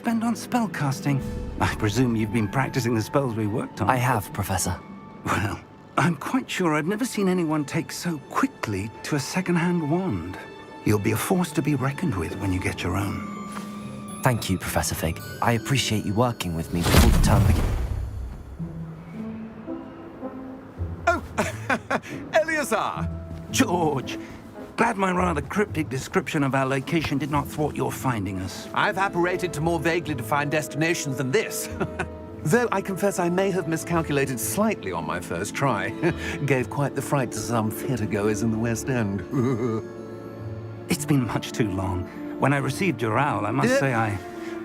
spend on spellcasting? I presume you've been practicing the spells we worked on. I have, Professor. Well, I'm quite sure I've never seen anyone take so quickly to a second-hand wand. You'll be a force to be reckoned with when you get your own. Thank you, Professor Fig. I appreciate you working with me before the term begins. Oh, Eleazar! George, glad my rather cryptic description of our location did not thwart your finding us. I've apparated to more vaguely defined destinations than this. Though I confess I may have miscalculated slightly on my first try. Gave quite the fright to some theatre-goers in the West End. It's been much too long. When I received your owl, I must say I...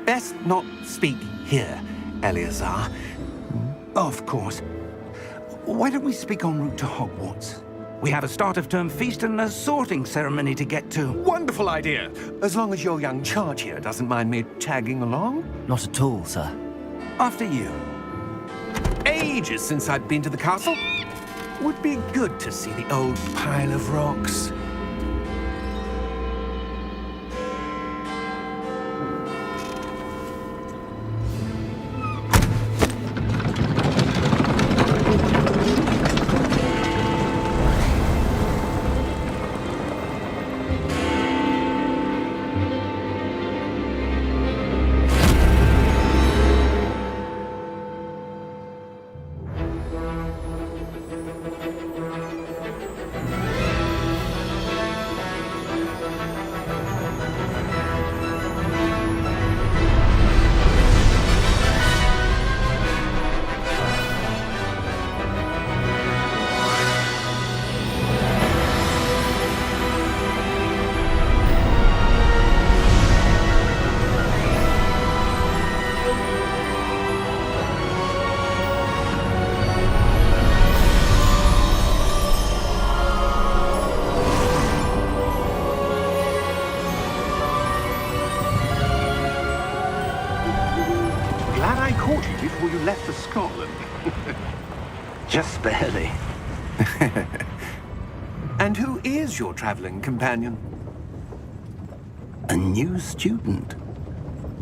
Best not speak here, Eleazar. Of course. Why don't we speak en route to Hogwarts? We have a start-of-term feast and a sorting ceremony to get to. Wonderful idea! As long as your young charge here doesn't mind me tagging along. Not at all, sir. After you. Ages since I've been to the castle. Would be good to see the old pile of rocks. Before you left for Scotland. Just barely. And who is your traveling companion? A new student.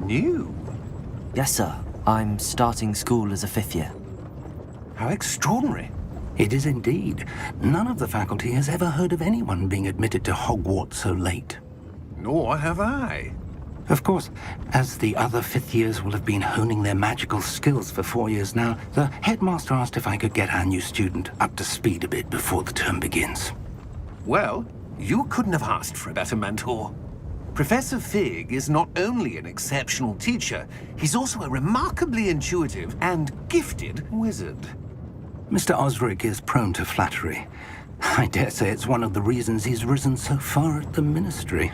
New? Yes, sir. I'm starting school as a 5th year. How extraordinary. It is indeed. None of the faculty has ever heard of anyone being admitted to Hogwarts so late. Nor have I. Of course, as the other 5th years will have been honing their magical skills for 4 years now, the headmaster asked if I could get our new student up to speed a bit before the term begins. Well, you couldn't have asked for a better mentor. Professor Fig is not only an exceptional teacher, he's also a remarkably intuitive and gifted wizard. Mr. Osric is prone to flattery. I dare say it's one of the reasons he's risen so far at the Ministry.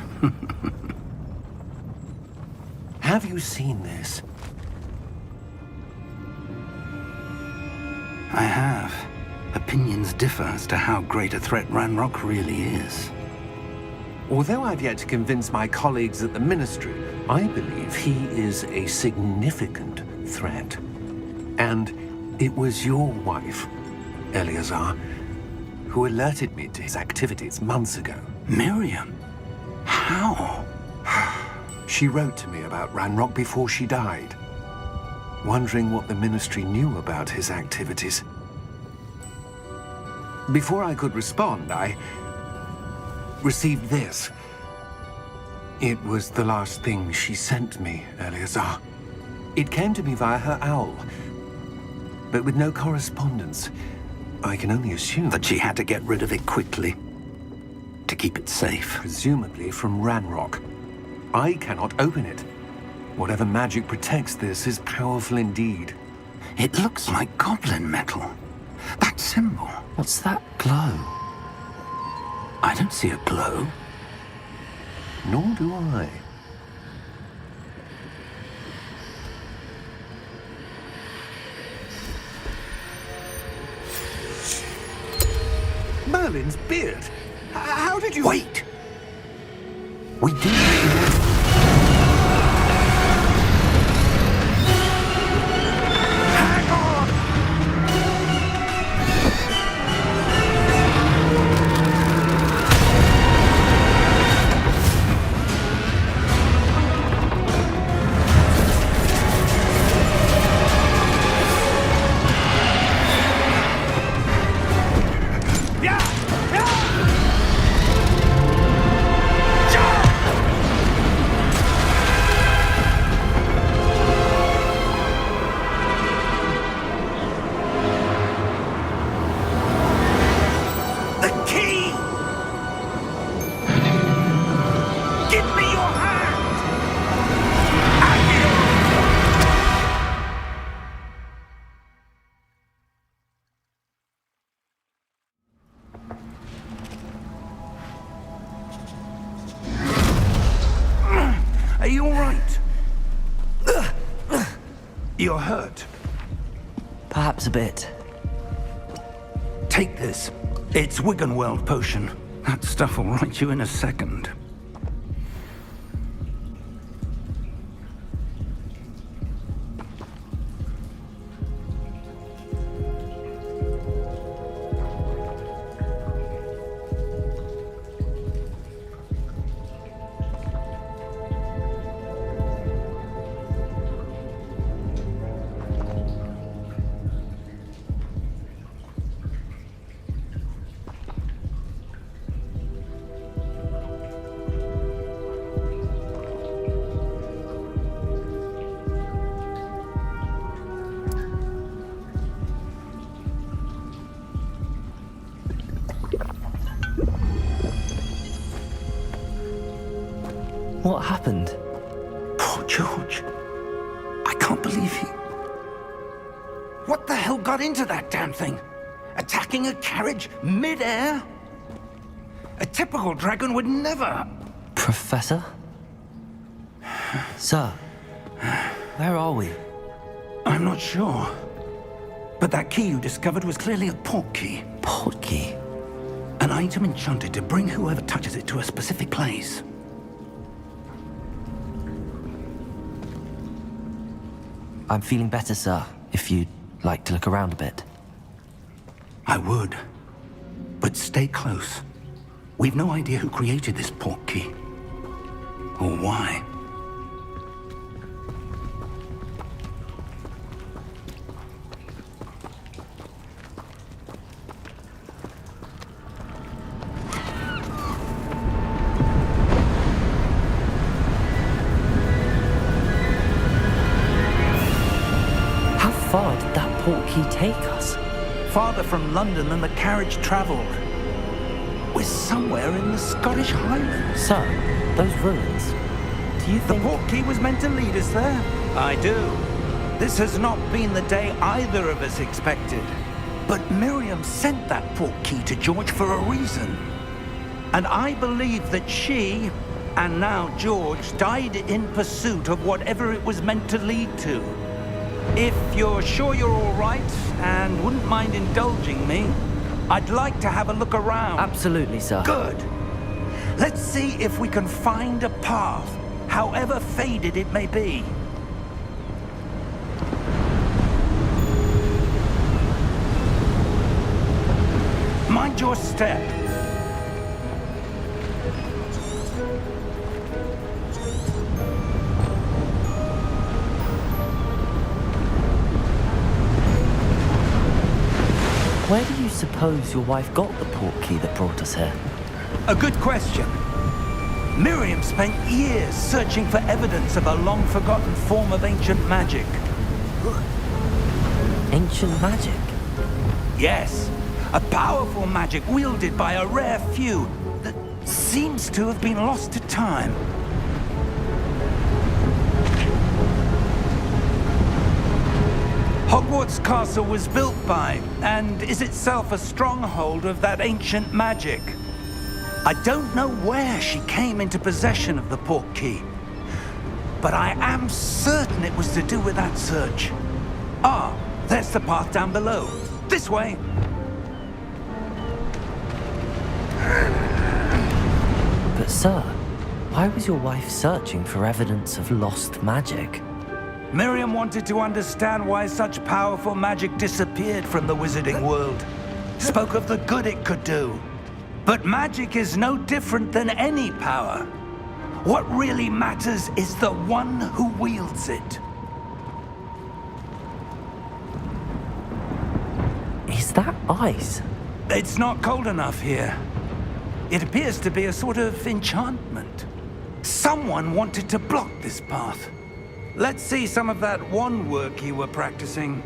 Have you seen this? I have. Opinions differ as to how great a threat Ranrock really is. Although I've yet to convince my colleagues at the Ministry, I believe he is a significant threat. And it was your wife, Eleazar, who alerted me to his activities months ago. Miriam? How? She wrote to me about Ranrock before she died, wondering what the Ministry knew about his activities. Before I could respond, I received this. It was the last thing she sent me, Eleazar. It came to me via her owl, but with no correspondence. I can only assume That she had to get rid of it quickly, to keep it safe. presumably from Ranrock. I cannot open it. Whatever magic protects this is powerful indeed. It looks like goblin metal. That symbol. What's that glow? I don't see a glow. Nor do I. Merlin's beard. How did you... Wait! We do... Hang on! You're hurt. Perhaps a bit. Take this. It's Wiggenweld potion. That stuff will right you in a second. What happened? Poor George. I can't believe he... What the hell got into that damn thing? Attacking a carriage mid-air? A typical dragon would never... Professor? Sir, where are we? I'm not sure. But that key you discovered was clearly a port key. Port key? An item enchanted to bring whoever touches it to a specific place. I'm feeling better, sir, if you'd like to look around a bit. I would. But stay close. We've no idea who created this port key. Or why. How far did that port key take us? Farther from London than the carriage travelled. We're somewhere in the Scottish Highlands. Sir, those ruins. Do you The think... port key was meant to lead us there? I do. This has not been the day either of us expected. But Miriam sent that port key to George for a reason. And I believe that she, and now George, died in pursuit of whatever it was meant to lead to. If you're sure you're all right and wouldn't mind indulging me, I'd like to have a look around. Absolutely, sir. Good. Let's see if we can find a path, however faded it may be. Mind your step. Where do you suppose your wife got the port key that brought us here? A good question. Miriam spent years searching for evidence of a long-forgotten form of ancient magic. Ancient magic? Yes, a powerful magic wielded by a rare few that seems to have been lost to time. Hogwarts Castle was built by, and is itself a stronghold of that ancient magic. I don't know where she came into possession of the port key, but I am certain it was to do with that search. Ah, there's the path down below. This way. But sir, why was your wife searching for evidence of lost magic? Miriam wanted to understand why such powerful magic disappeared from the wizarding world. Spoke of the good it could do. But magic is no different than any power. What really matters is the one who wields it. Is that ice? It's not cold enough here. It appears to be a sort of enchantment. Someone wanted to block this path. Let's see some of that wand work you were practicing.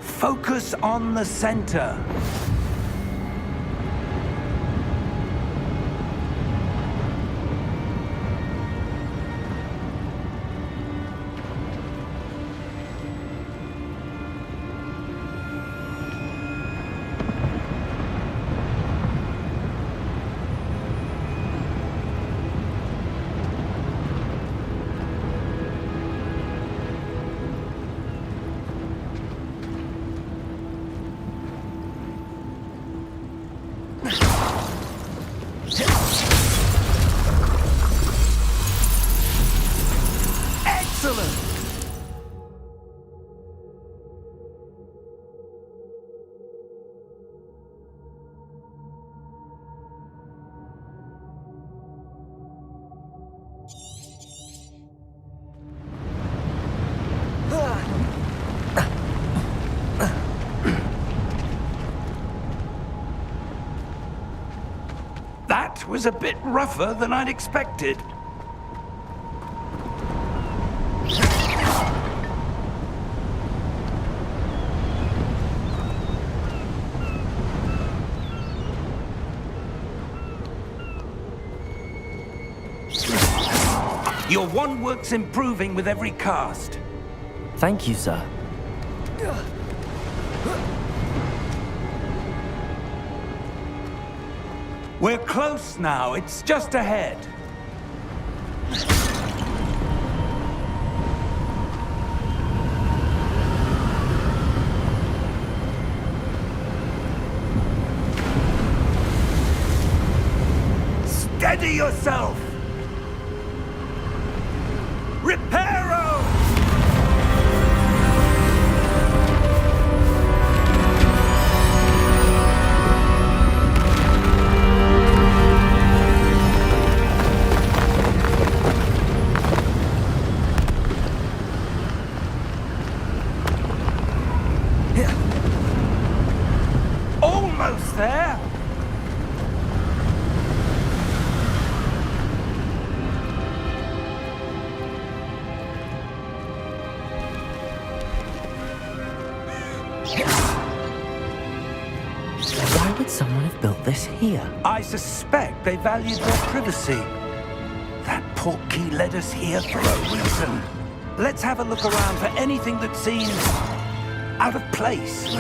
Focus on the center. That was a bit rougher than I'd expected. Your wand work's improving with every cast. Thank you, sir. We're close now. It's just ahead. Steady yourself! Reparo! Almost there! Why would someone have built this here? I suspect they valued their privacy. That portkey led us here for a reason. Let's have a look around for anything that seems out of place.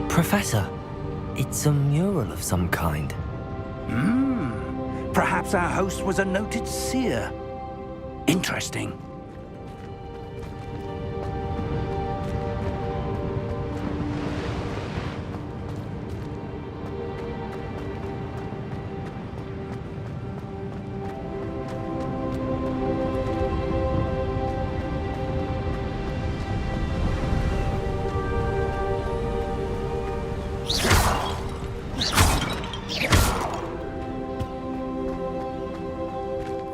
Professor, it's a mural of some kind. Perhaps our host was a noted seer. Interesting.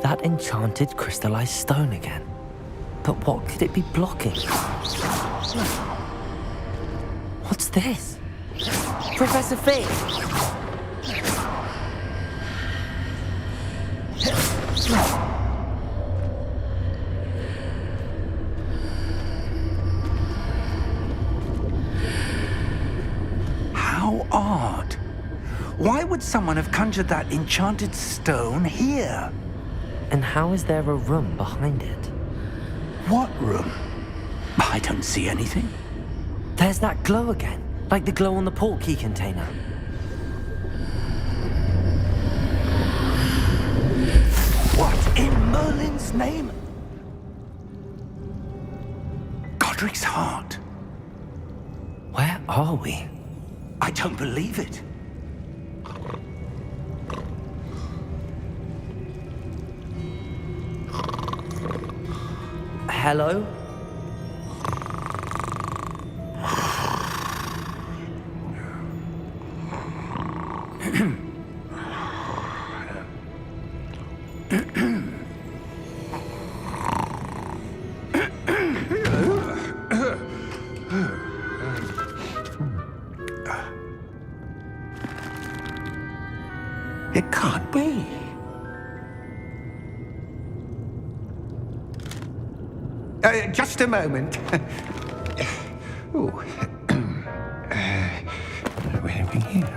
That enchanted crystallized stone again. But what could it be blocking? What's this? Professor Fig! How odd. Why would someone have conjured that enchanted stone here? And how is there a room behind it? What room? I don't see anything. There's that glow again, like the glow on the portkey container. What in Merlin's name? Godric's heart. Where are we? I don't believe it. Hello? It can't be. Just a moment. Oh. Where are we here?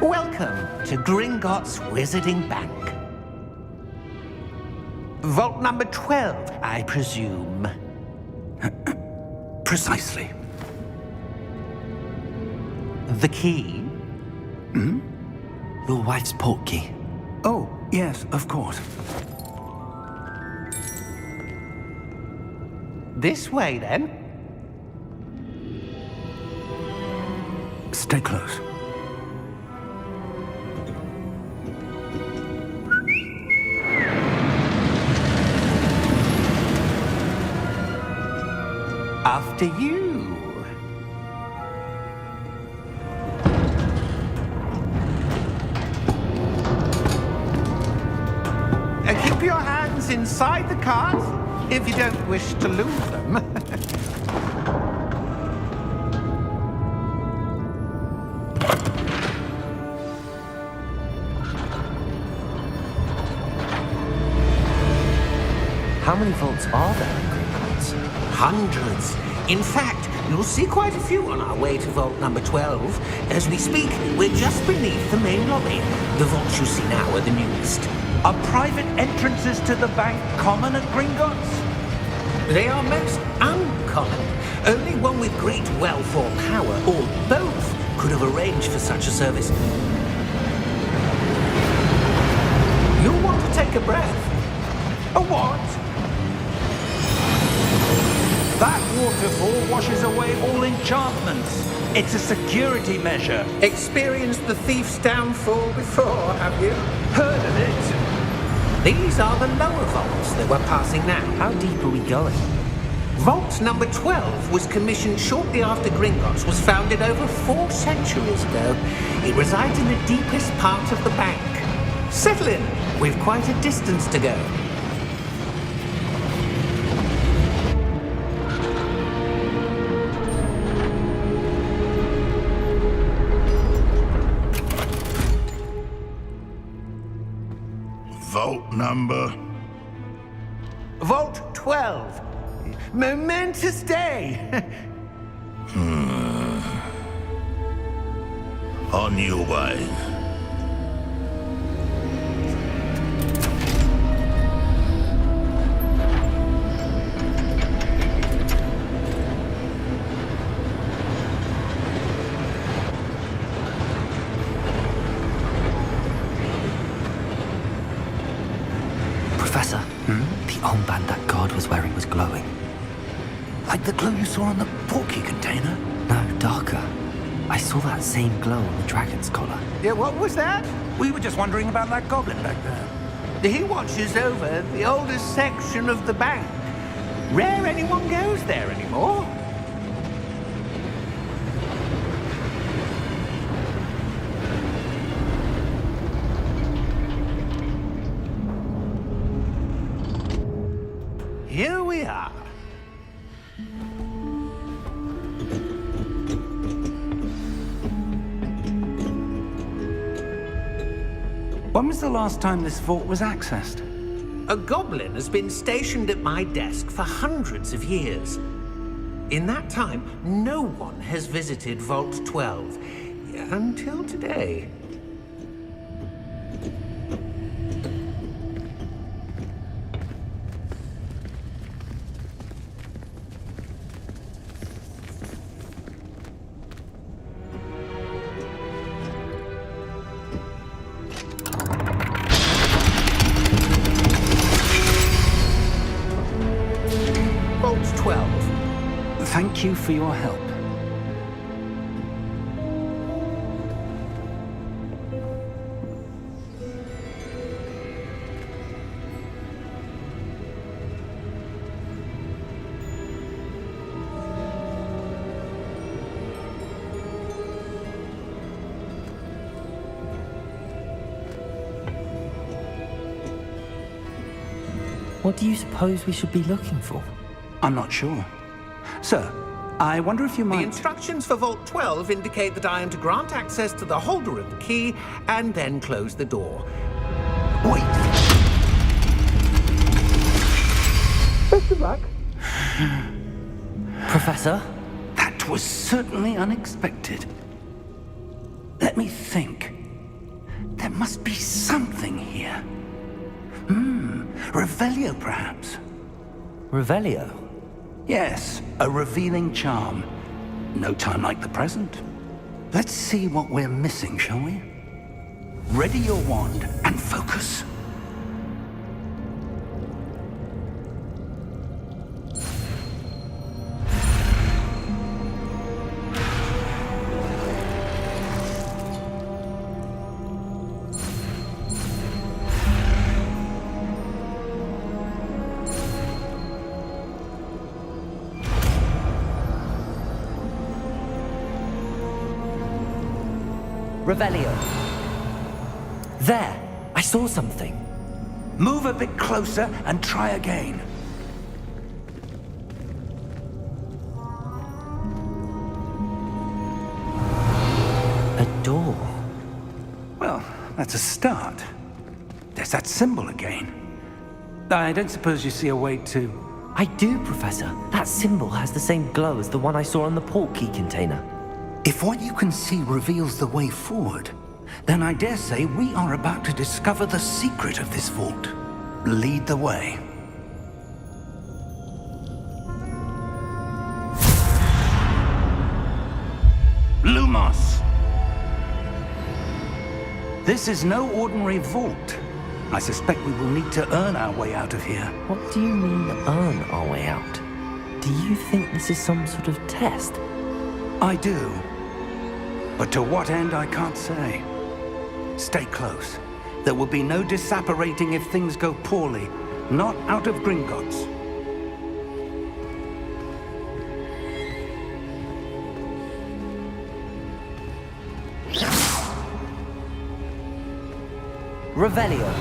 Welcome to Gringotts Wizarding Bank. Vault number 12, I presume. Precisely. The key? Your wife's portkey. Oh, yes, of course. This way, then. Stay close. After you. Keep your hands inside the cart if you don't wish to lose them. How many vaults are there in Hogwarts? Hundreds. In fact, you'll see quite a few on our way to vault number 12. As we speak, we're just beneath the main lobby. The vaults you see now are the newest. Are private entrances to the bank common at Gringotts? They are most uncommon. Only one with great wealth or power, or both, could have arranged for such a service. You'll want to take a breath. A what? That waterfall washes away all enchantments. It's a security measure. Experienced the thief's downfall before, have you? Heard of it? These are the lower vaults that we're passing now. How deep are we going? Vault number 12 was commissioned shortly after Gringotts was founded over 4 centuries ago. It resides in the deepest part of the bank. Settle in. We've quite a distance to go. Vault number? Vault 12. Momentous day. On your way. Professor, the armband that guard was wearing was glowing. Like the glow you saw on the portkey container? No, darker. I saw that same glow on the dragon's collar. Yeah, what was that? We were just wondering about that goblin back there. He watches over the oldest section of the bank. Rare anyone goes there anymore. Here we are. When was the last time this vault was accessed? A goblin has been stationed at my desk for hundreds of years. In that time, no one has visited Vault 12. Until today. Vault 12. Thank you for your help. What do you suppose we should be looking for? I'm not sure. Sir, I wonder if you The might... instructions for Vault 12 indicate that I am to grant access to the holder of the key and then close the door. Wait! Best of luck. Professor? That was certainly unexpected. Let me think. There must be something here. Revelio, perhaps? Revelio? Yes, a revealing charm. No time like the present. Let's see what we're missing, shall we? Ready your wand and focus. Revelio. There! I saw something. Move a bit closer and try again. A door. Well, that's a start. There's that symbol again. I don't suppose you see a way to... I do, Professor. That symbol has the same glow as the one I saw on the portkey container. If what you can see reveals the way forward, then I dare say we are about to discover the secret of this vault. Lead the way. Lumos! This is no ordinary vault. I suspect we will need to earn our way out of here. What do you mean, earn our way out? Do you think this is some sort of test? I do. But to what end, I can't say. Stay close. There will be no disapparating if things go poorly. Not out of Gringotts. Revelio.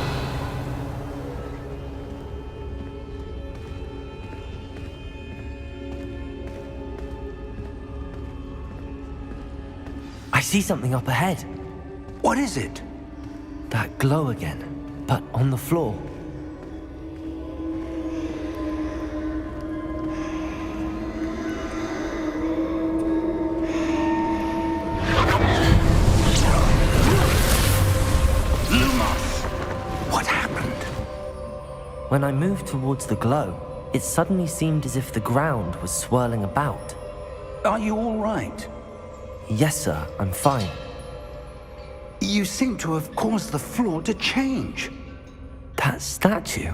I see something up ahead. What is it? That glow again, but on the floor. Lumos! What happened? When I moved towards the glow, it suddenly seemed as if the ground was swirling about. Are you all right? Yes, sir, I'm fine. You seem to have caused the floor to change. That statue.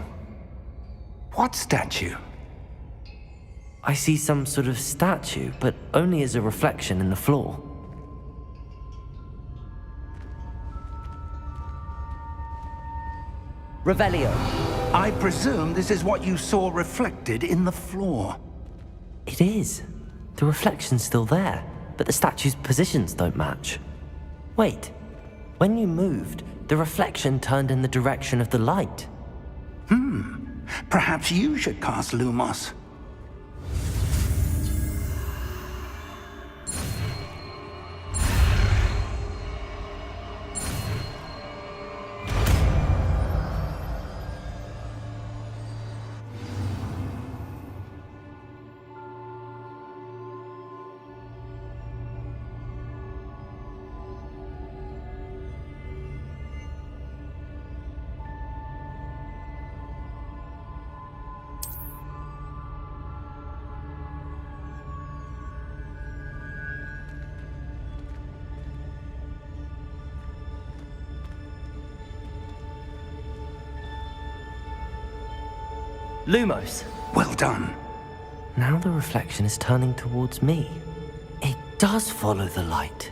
What statue? I see some sort of statue, but only as a reflection in the floor. Revelio. I presume this is what you saw reflected in the floor. It is. The reflection's still there, but the statue's positions don't match. Wait. When you moved, the reflection turned in the direction of the light. Perhaps you should cast Lumos. Lumos. Well done. Now the reflection is turning towards me. It does follow the light.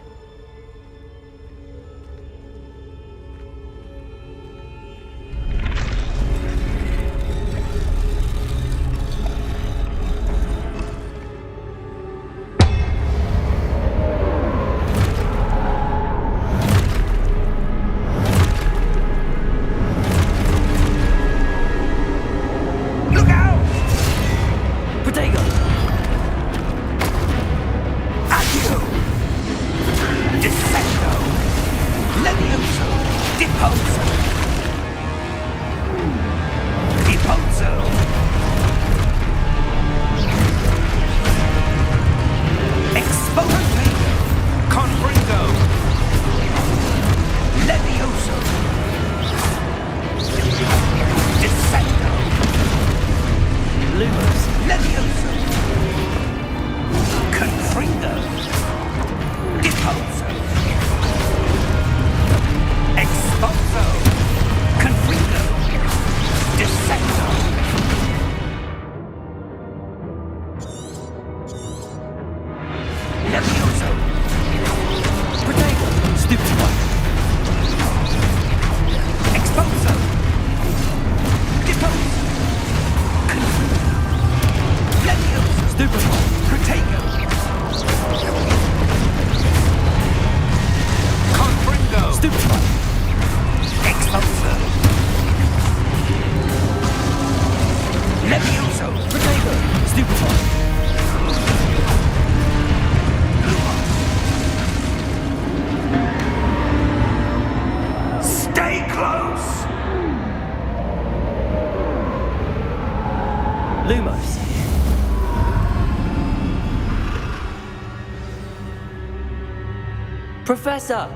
Professor!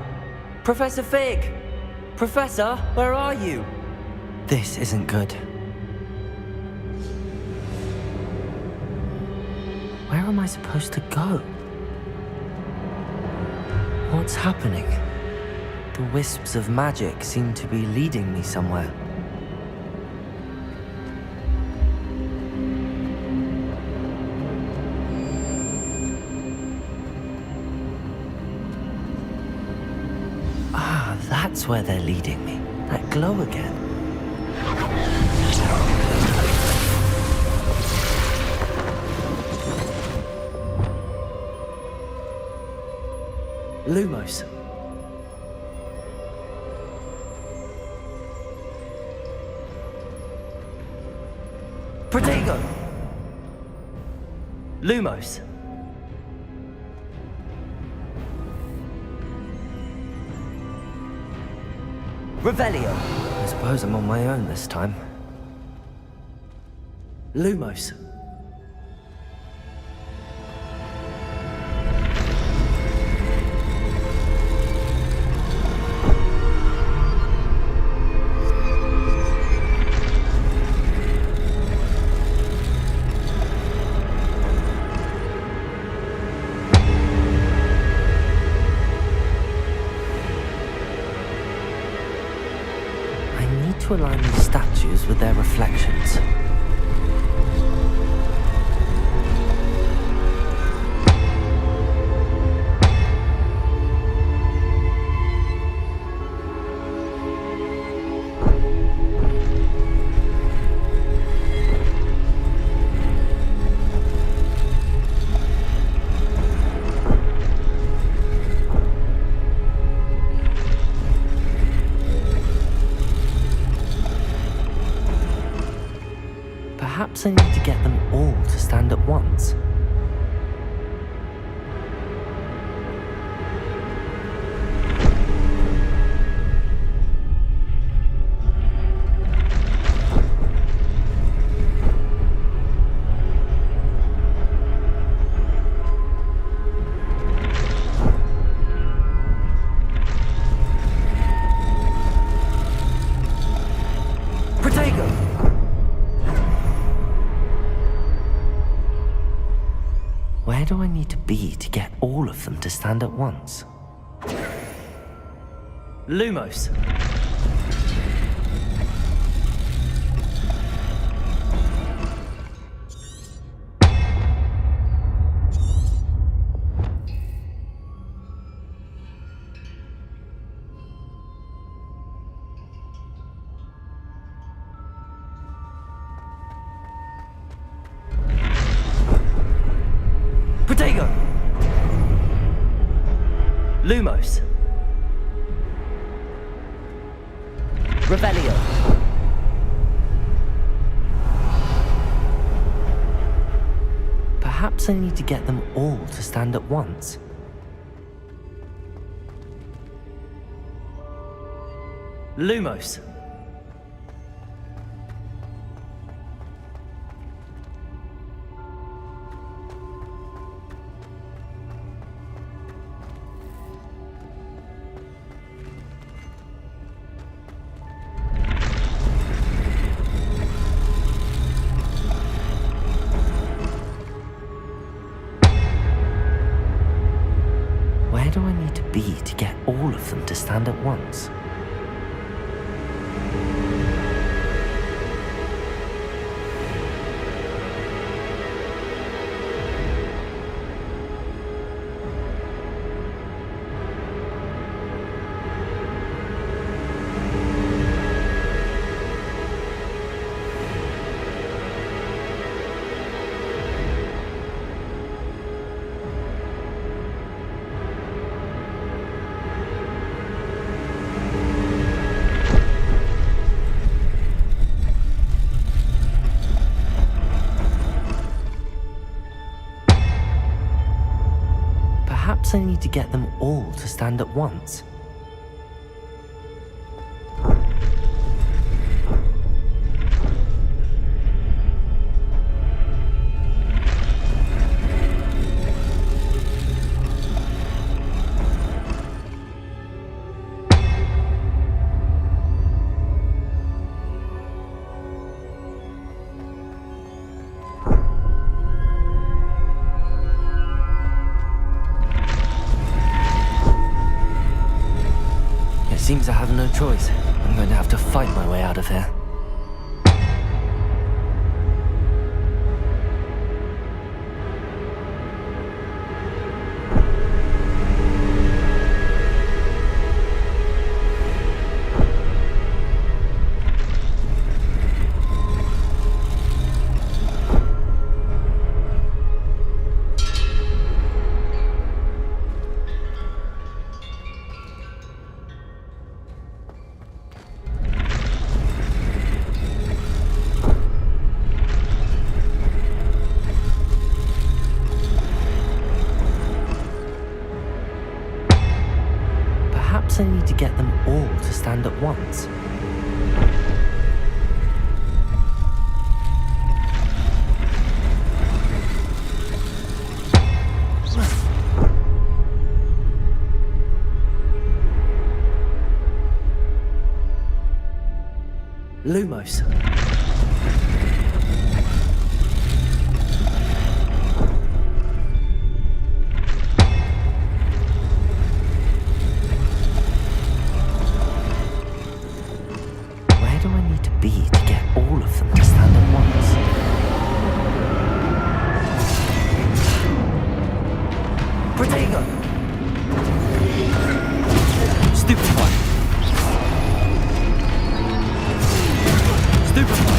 Professor Fig! Professor, where are you? This isn't good. Where am I supposed to go? What's happening? The wisps of magic seem to be leading me somewhere. Ah, that's where they're leading me. That glow again. Lumos. Protego! Lumos. Revelio. I suppose I'm on my own this time. Lumos. To align these statues with their reflections. Perhaps I need to get them all to stand at once. Where do I need to be to get all of them to stand at once? Lumos. Protego! Lumos. Revelio. Perhaps I need to get them all to stand at once. Lumos. Where do I need to be to get all of them to stand at once? Perhaps I need to get them all to stand at once. seems I have no choice. I'm going to have to fight my way out of here. Perhaps I need to get them all to stand at once. Lumos. Where do I need to be to get all of them to stand at once? Protego! Stupid one! Stupid one!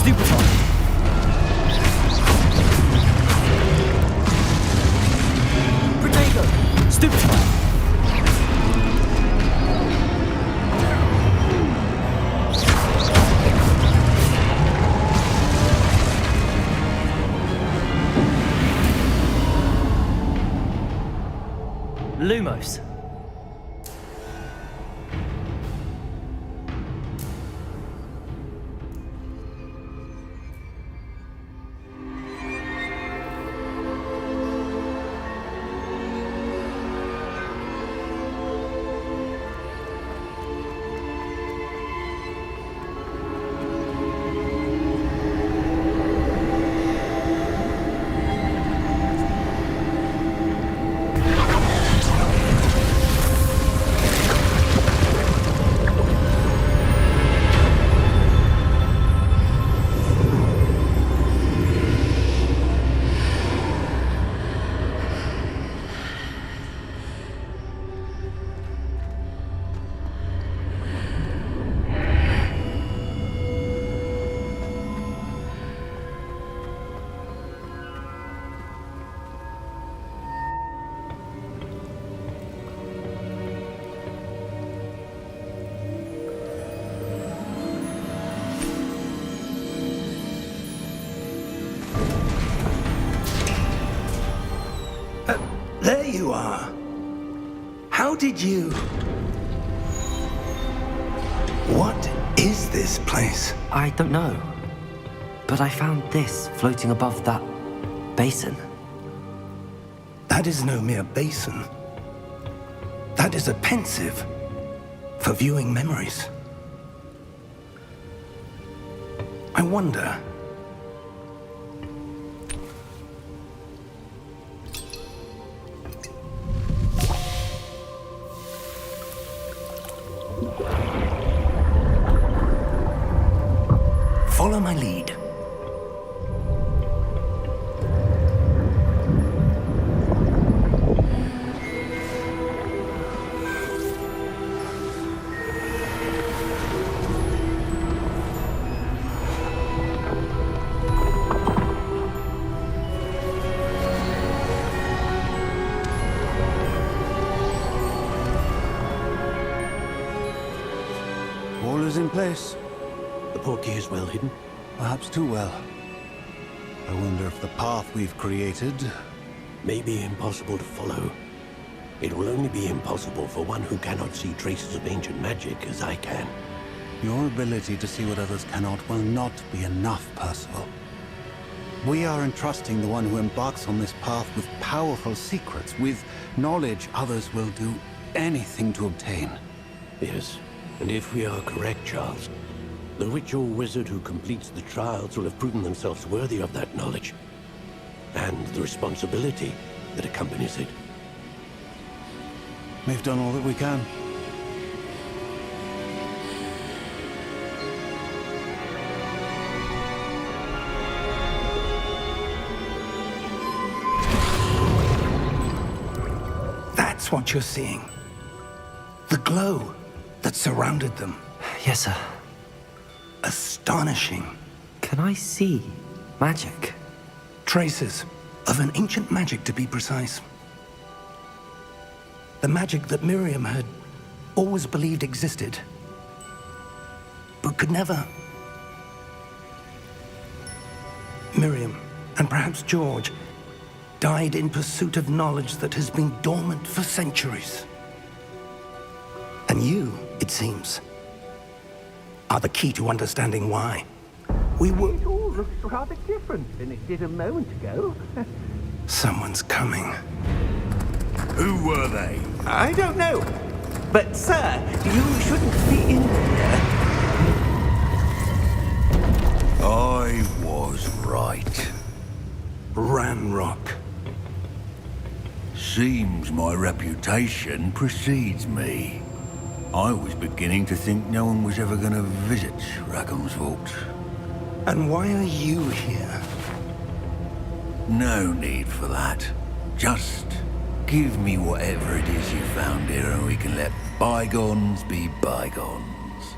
Stupefy. Protego. Stupefy. Lumos. There you are. How did you... What is this place? I don't know. But I found this floating above that basin. That is no mere basin. That is a pensive for viewing memories. I wonder... Follow my lead. All is in place. The portkey is well hidden. Perhaps too well. I wonder if the path we've created... May be impossible to follow. It will only be impossible for one who cannot see traces of ancient magic as I can. Your ability to see what others cannot will not be enough, Percival. We are entrusting the one who embarks on this path with powerful secrets, with knowledge others will do anything to obtain. Yes, and if we are correct, Charles, the witch or wizard who completes the trials will have proven themselves worthy of that knowledge, and the responsibility that accompanies it. We've done all that we can. That's what you're seeing. The glow that surrounded them. Yes, sir. Astonishing. Can I see magic? Traces of an ancient magic, to be precise. The magic that Miriam had always believed existed, but could never. Miriam, and perhaps George, died in pursuit of knowledge that has been dormant for centuries. And you, it seems, are the key to understanding why. We were... It all looks rather different than it did a moment ago. Someone's coming. Who were they? I don't know. But, sir, you shouldn't be in here. I was right. Ranrock. Seems my reputation precedes me. I was beginning to think no one was ever going to visit Rackham's Vault. And why are you here? No need for that. Just give me whatever it is you found here and we can let bygones be bygones.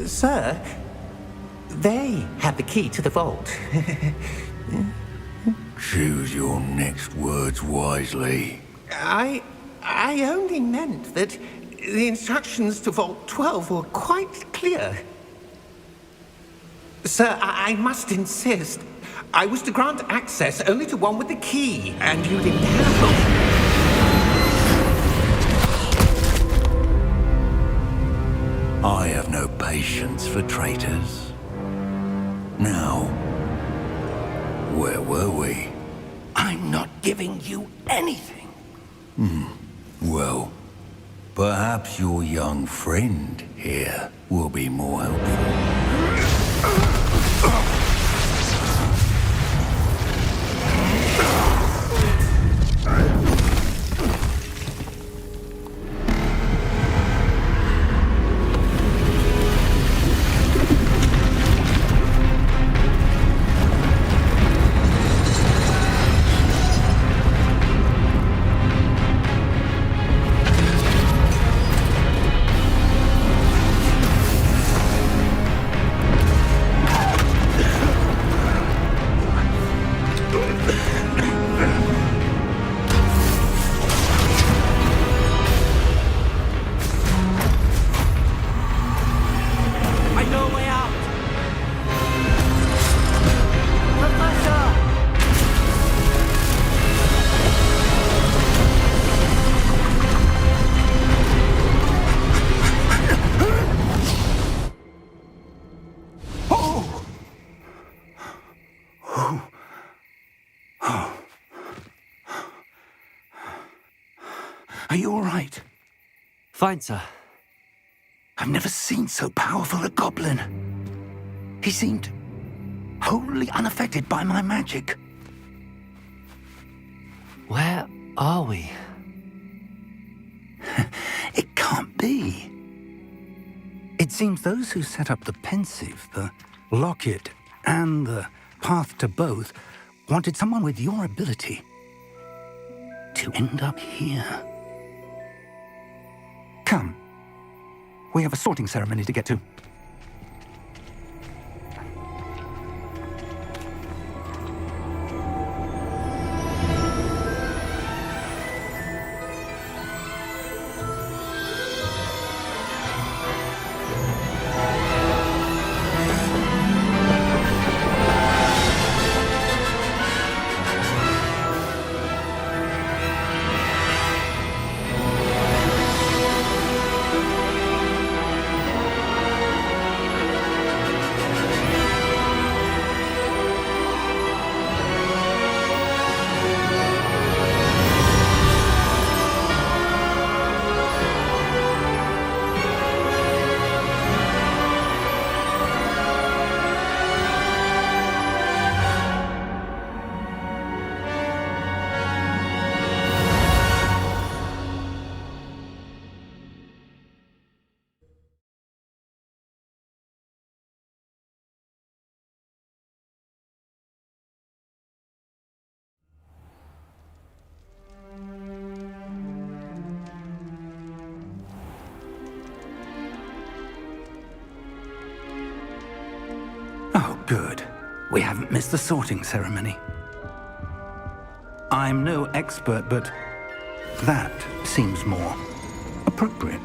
Sir, they had the key to the vault. Choose your next words wisely. I only meant that the instructions to Vault 12 were quite clear. Sir, I must insist. I was to grant access only to one with the key, and you didn't have. I have no patience for traitors. Now, where were we? I'm not giving you anything. Well, perhaps your young friend here will be more helpful. Are you all right? Fine, sir. I've never seen so powerful a goblin. He seemed wholly unaffected by my magic. Where are we? It can't be. It seems those who set up the pensive, the locket, and the path to both wanted someone with your ability to end up here. Come. We have a sorting ceremony to get to. Oh, good. We haven't missed the sorting ceremony. I'm no expert, but that seems more appropriate.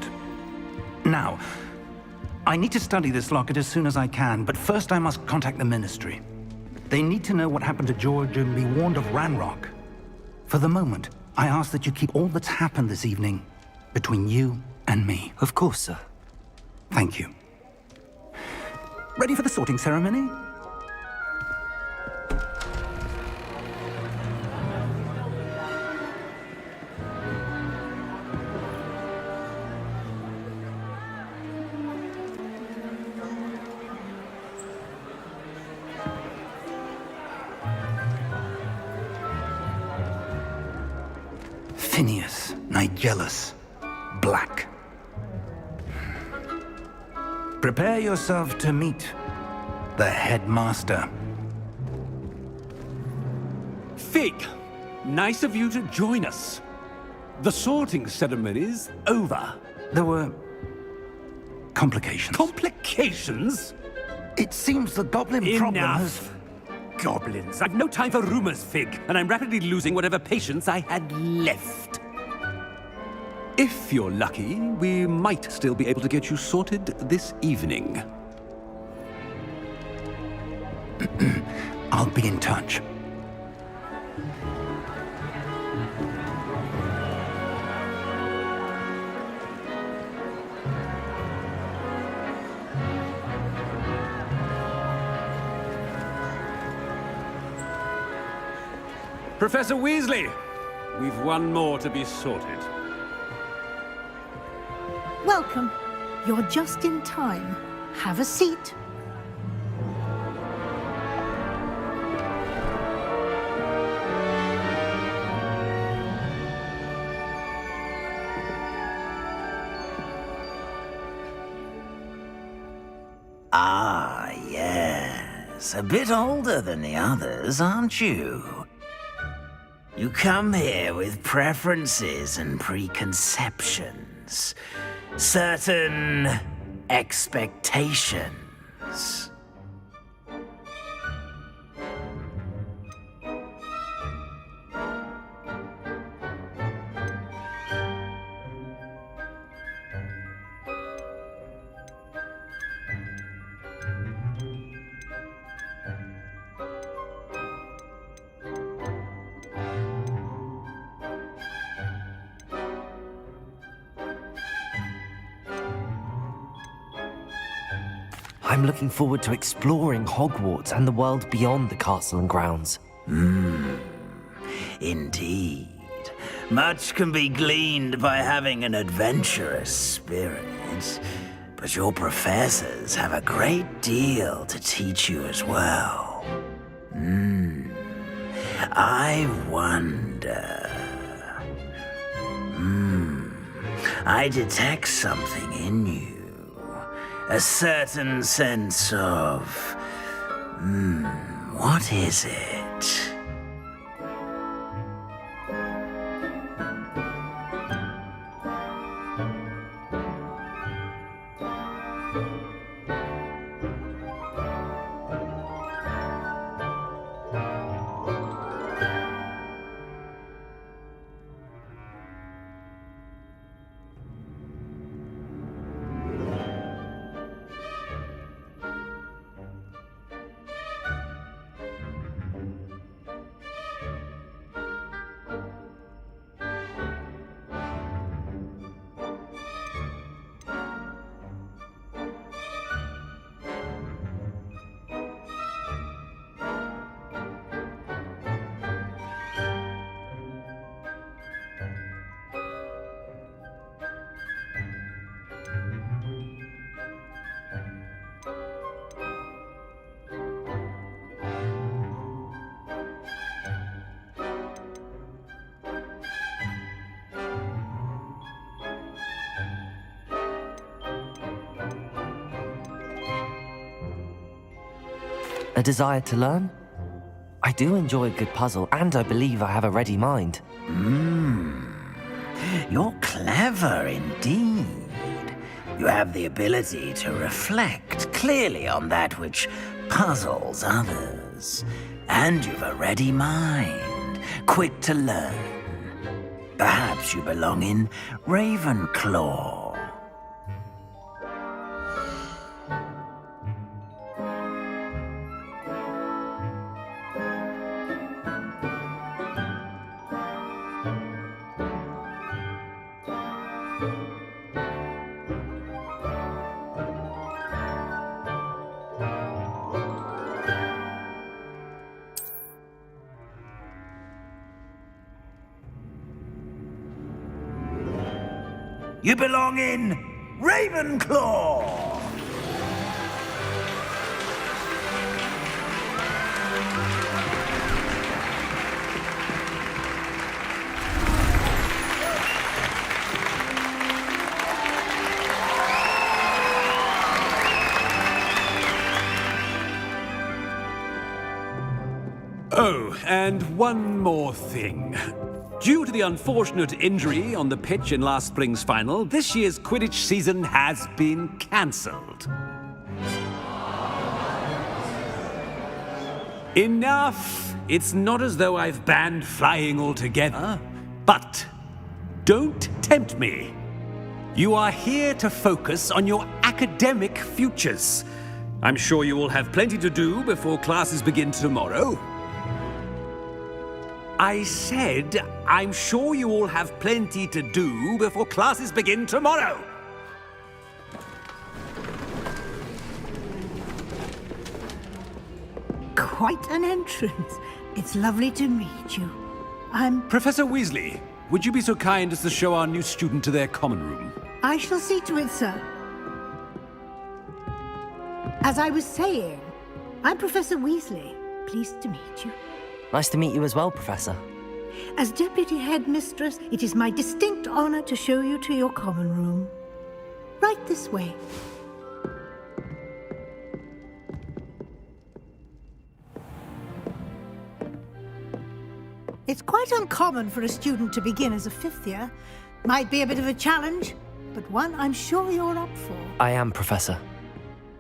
Now, I need to study this locket as soon as I can, but first I must contact the Ministry. They need to know what happened to George and be warned of Ranrock. For the moment, I ask that you keep all that's happened this evening between you and me. Of course, sir. Thank you. Ready for the sorting ceremony? Phineas, Nigellus, Black. Prepare yourself to meet the headmaster. Fig, nice of you to join us. The sorting ceremony's over. There were Complications. Complications? It seems the goblin problem has... Enough! Goblins. I've no time for rumors, Fig, and I'm rapidly losing whatever patience I had left. If you're lucky, we might still be able to get you sorted this evening. I'll be in touch. Professor Weasley, we've one more to be sorted. Welcome. You're just in time. Have a seat. Ah, yes. A bit older than the others, aren't you? You come here with preferences and preconceptions. Certain expectations. I'm looking forward to exploring Hogwarts and the world beyond the castle and grounds. Indeed. Much can be gleaned by having an adventurous spirit, but your professors have a great deal to teach you as well. I wonder... I detect something in you. A certain sense of... what is it? A desire to learn? I do enjoy a good puzzle, and I believe I have a ready mind. You're clever indeed. You have the ability to reflect clearly on that which puzzles others. And you've a ready mind, quick to learn. Perhaps you belong in Ravenclaw. You belong in Ravenclaw! Oh, and one more thing. Due to the unfortunate injury on the pitch in last spring's final, this year's Quidditch season has been cancelled. Enough! It's not as though I've banned flying altogether, but don't tempt me. You are here to focus on your academic futures. I'm sure you will have plenty to do before classes begin tomorrow. I said, I'm sure you all have plenty to do before classes begin tomorrow. Quite an entrance. It's lovely to meet you. Professor Weasley, would you be so kind as to show our new student to their common room? I shall see to it, sir. As I was saying, I'm Professor Weasley. Pleased to meet you. Nice to meet you as well, Professor. As Deputy Headmistress, it is my distinct honor to show you to your common room. Right this way. It's quite uncommon for a student to begin as a fifth year. Might be a bit of a challenge, but one I'm sure you're up for. I am, Professor.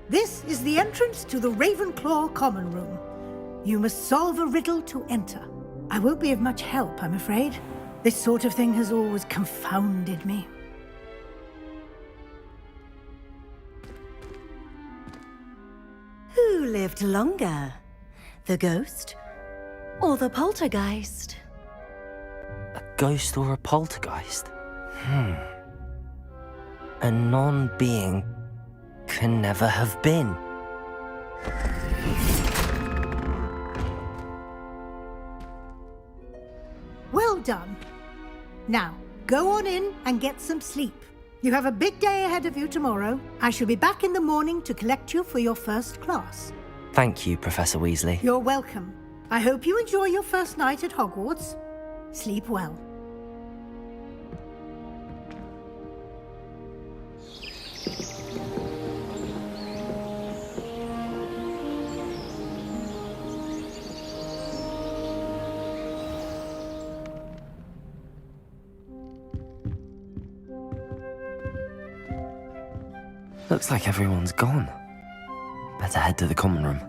This is the entrance to the Ravenclaw Common Room. You must solve a riddle to enter. I won't be of much help, I'm afraid. This sort of thing has always confounded me. Who lived longer? The ghost or the poltergeist? A ghost or a poltergeist? A non-being can never have been. Well done. Now, go on in and get some sleep. You have a big day ahead of you tomorrow. I shall be back in the morning to collect you for your first class. Thank you, Professor Weasley. You're welcome. I hope you enjoy your first night at Hogwarts. Sleep well. Looks like everyone's gone. Better head to the common room.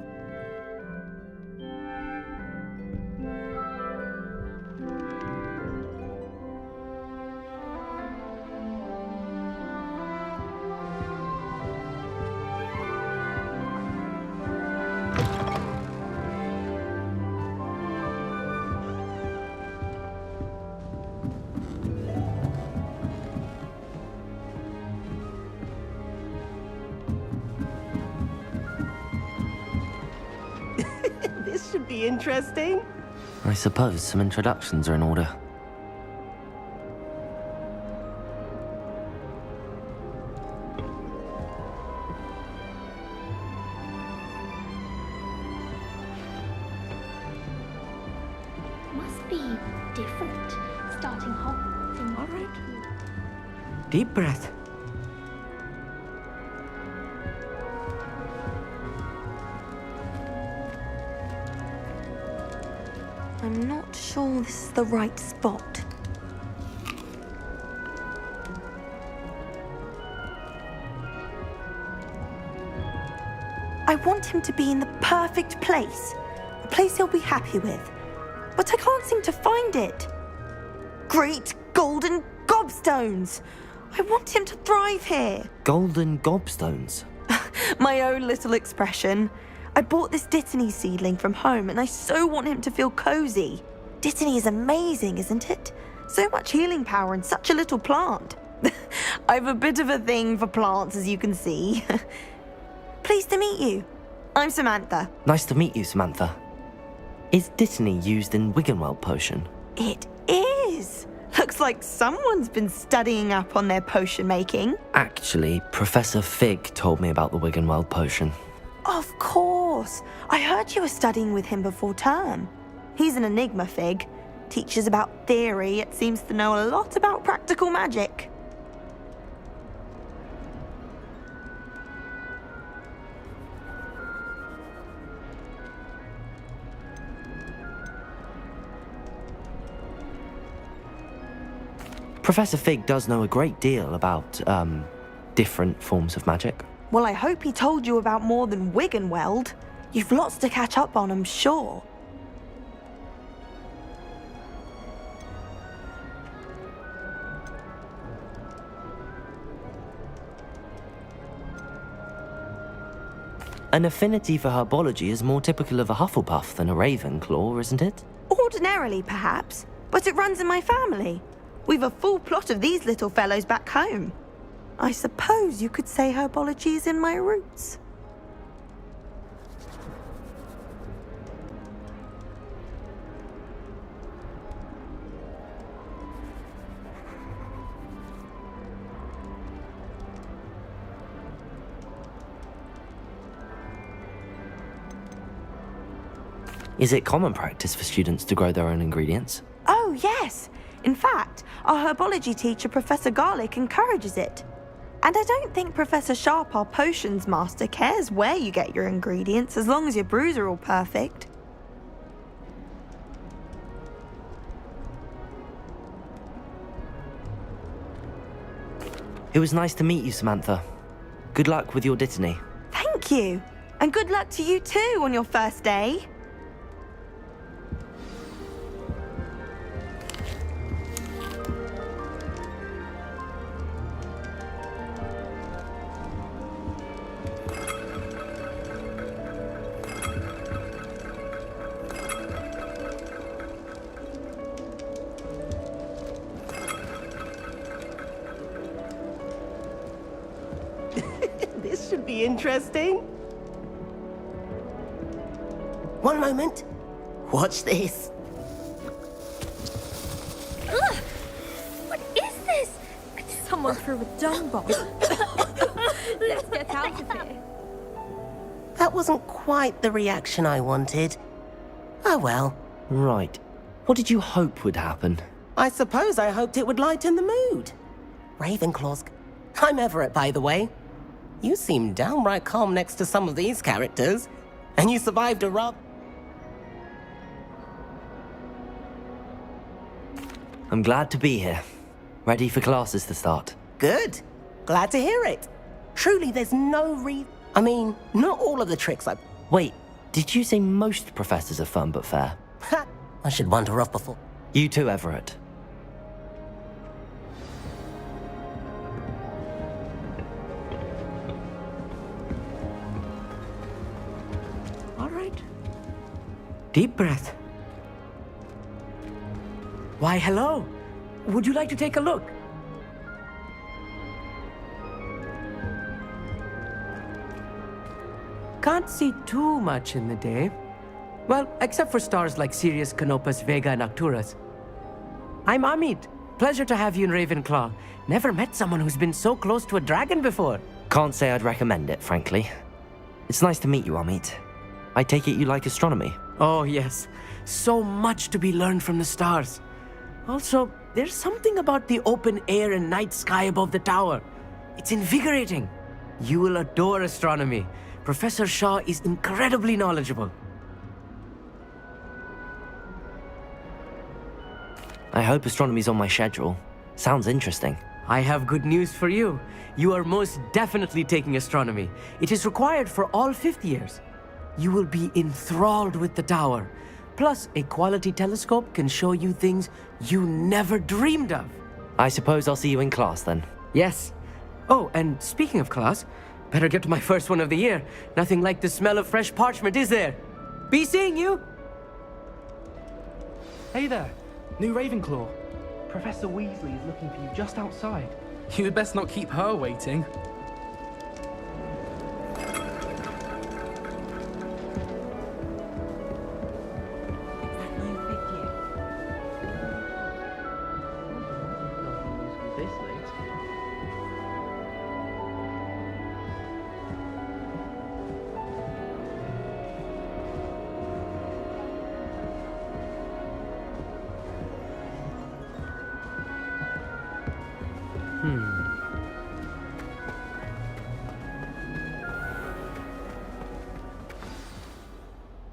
This should be interesting. I suppose some introductions are in order. Must be different, starting Hogwarts in... All right. Deep breath. I'm not sure this is the right spot. I want him to be in the perfect place. A place he'll be happy with. But I can't seem to find it. Great golden gobstones! I want him to thrive here. Golden gobstones. My own little expression. I bought this Dittany seedling from home and I so want him to feel cozy. Dittany is amazing, isn't it? So much healing power in such a little plant. I have a bit of a thing for plants, as you can see. Pleased to meet you. I'm Samantha. Nice to meet you, Samantha. Is Dittany used in Wiggenweld potion? It is. Looks like someone's been studying up on their potion making. Actually, Professor Fig told me about the Wiggenweld potion. Of course. I heard you were studying with him before term. He's an enigma, Fig. Teaches about theory, yet seems to know a lot about practical magic. Professor Fig does know a great deal about, different forms of magic. Well, I hope he told you about more than Wiggenweld. You've lots to catch up on, I'm sure. An affinity for herbology is more typical of a Hufflepuff than a Ravenclaw, isn't it? Ordinarily, perhaps, but it runs in my family. We've a full plot of these little fellows back home. I suppose you could say herbology is in my roots. Is it common practice for students to grow their own ingredients? Oh, yes. In fact, our herbology teacher, Professor Garlick, encourages it. And I don't think Professor Sharp, our potions master, cares where you get your ingredients as long as your brews are all perfect. It was nice to meet you, Samantha. Good luck with your dittany. Thank you. And good luck to you too on your first day. This should be interesting. One moment. Watch this. Ugh! What is this? Someone threw a dung bomb. Let's get out of here. That wasn't quite the reaction I wanted. Oh well. Right. What did you hope would happen? I suppose I hoped it would lighten the mood. Ravenclaws. I'm Everett, by the way. You seem downright calm next to some of these characters. And you survived a rub. I'm glad to be here. Ready for classes to start. Good. Glad to hear it. Truly, there's no I mean, not all of the tricks I... Wait, did you say most professors are fun but fair? Ha! I should wander off before... You too, Everett. All right. Deep breath. Why, hello. Would you like to take a look? Can't see too much in the day. Well, except for stars like Sirius, Canopus, Vega, and Arcturus. I'm Amit. Pleasure to have you in Ravenclaw. Never met someone who's been so close to a dragon before. Can't say I'd recommend it, frankly. It's nice to meet you, Amit. I take it you like astronomy? Oh, yes. So much to be learned from the stars. Also, there's something about the open air and night sky above the tower. It's invigorating. You will adore astronomy. Professor Shaw is incredibly knowledgeable. I hope astronomy's on my schedule. Sounds interesting. I have good news for you. You are most definitely taking astronomy. It is required for all fifth years. You will be enthralled with the tower. Plus, a quality telescope can show you things you never dreamed of. I suppose I'll see you in class then. Yes. Oh, and speaking of class, better get to my first one of the year. Nothing like the smell of fresh parchment, is there? Be seeing you! Hey there, new Ravenclaw. Professor Weasley is looking for you just outside. You'd best not keep her waiting.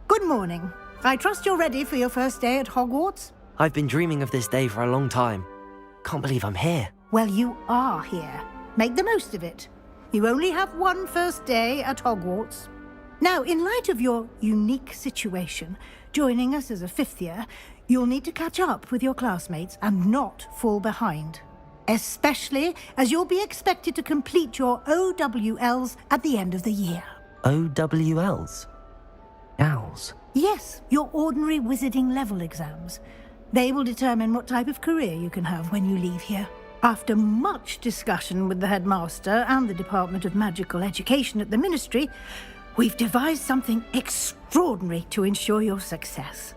Good morning. I trust you're ready for your first day at Hogwarts? I've been dreaming of this day for a long time. Can't believe I'm here. Well, you are here. Make the most of it. You only have one first day at Hogwarts. Now, in light of your unique situation, joining us as a fifth year, you'll need to catch up with your classmates and not fall behind. Especially as you'll be expected to complete your OWLs at the end of the year. OWLs? Owls? Yes, your ordinary wizarding level exams. They will determine what type of career you can have when you leave here. After much discussion with the headmaster and the Department of Magical Education at the Ministry, we've devised something extraordinary to ensure your success.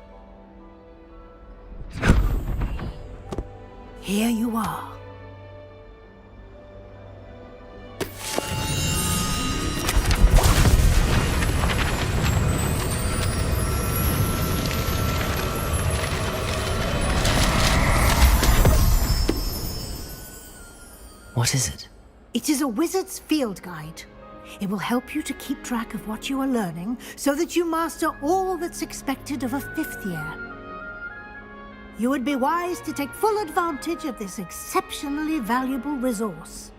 Here you are. What is it? It is a wizard's field guide. It will help you to keep track of what you are learning so that you master all that's expected of a fifth year. You would be wise to take full advantage of this exceptionally valuable resource.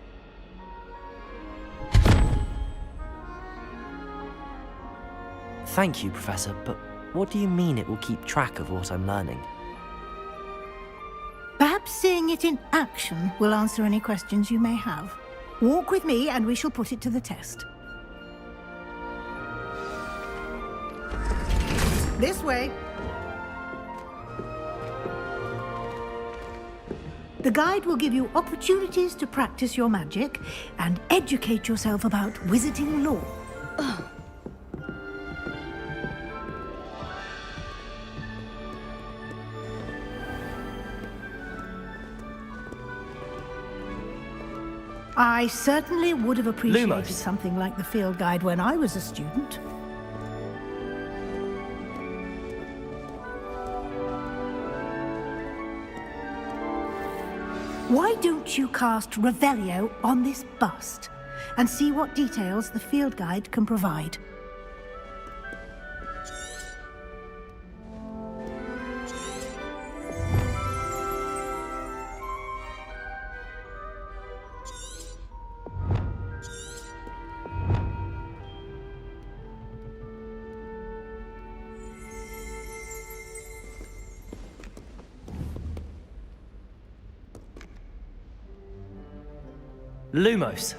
Thank you, Professor, but what do you mean it will keep track of what I'm learning? Perhaps seeing it in action will answer any questions you may have. Walk with me and we shall put it to the test. This way. The guide will give you opportunities to practice your magic and educate yourself about wizarding lore. I certainly would have appreciated Lumos. something like the field guide when I was a student. Why don't you cast Revelio on this bust and see what details the field guide can provide? Lumos.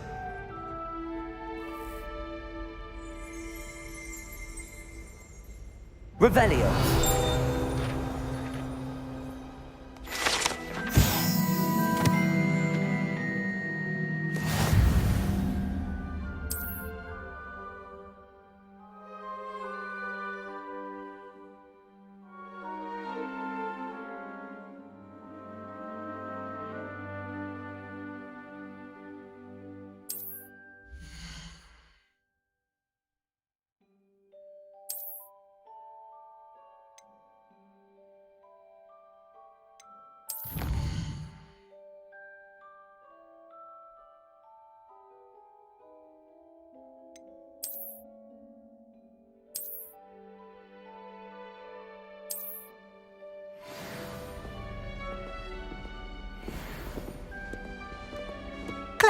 Revelio.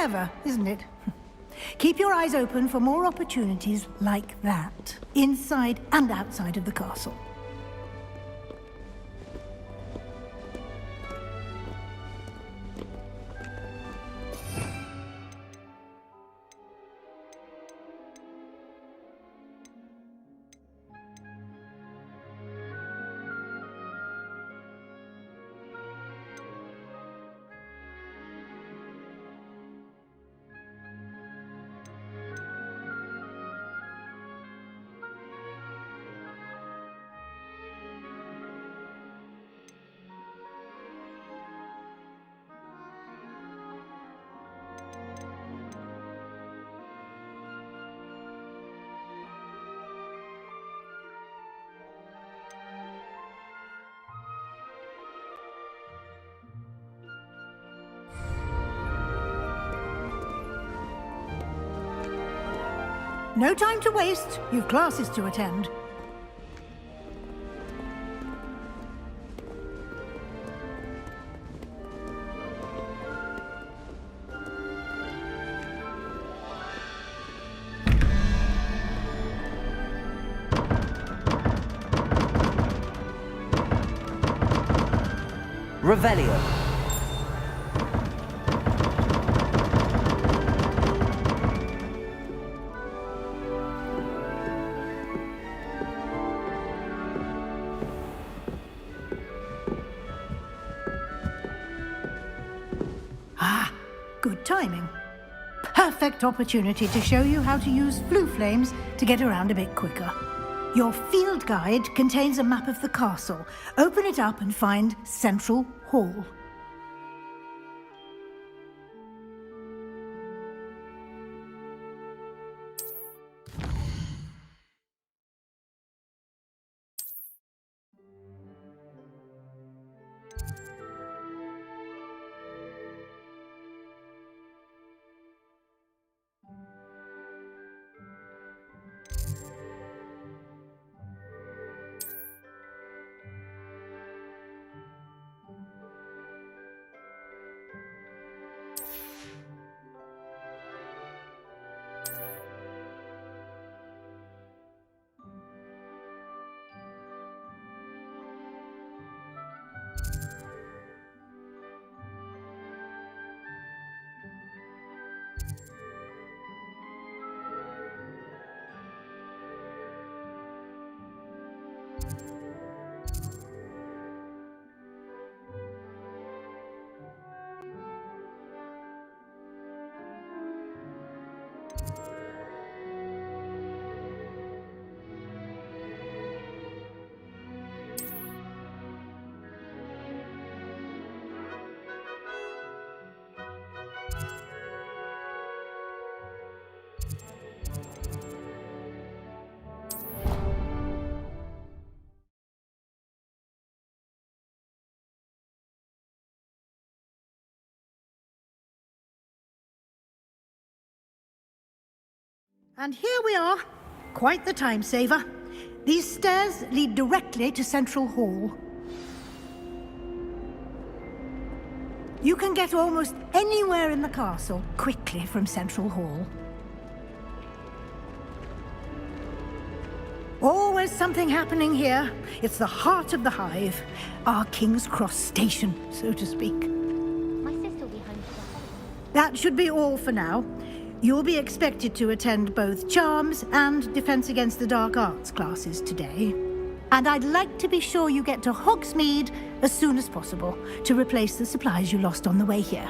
Clever, isn't it? Keep your eyes open for more opportunities like that, inside and outside of the castle. No time to waste. You've classes to attend. Revelio. Ah, good timing. Perfect opportunity to show you how to use flue flames to get around a bit quicker. Your field guide contains a map of the castle. Open it up and find Central Hall. And here we are. Quite the time saver. These stairs lead directly to Central Hall. You can get almost anywhere in the castle quickly from Central Hall. Always something happening here. It's the heart of the hive. Our King's Cross station, so to speak. My sister will be home for the holidays. That should be all for now. You'll be expected to attend both Charms and Defense Against the Dark Arts classes today. And I'd like to be sure you get to Hogsmeade as soon as possible to replace the supplies you lost on the way here.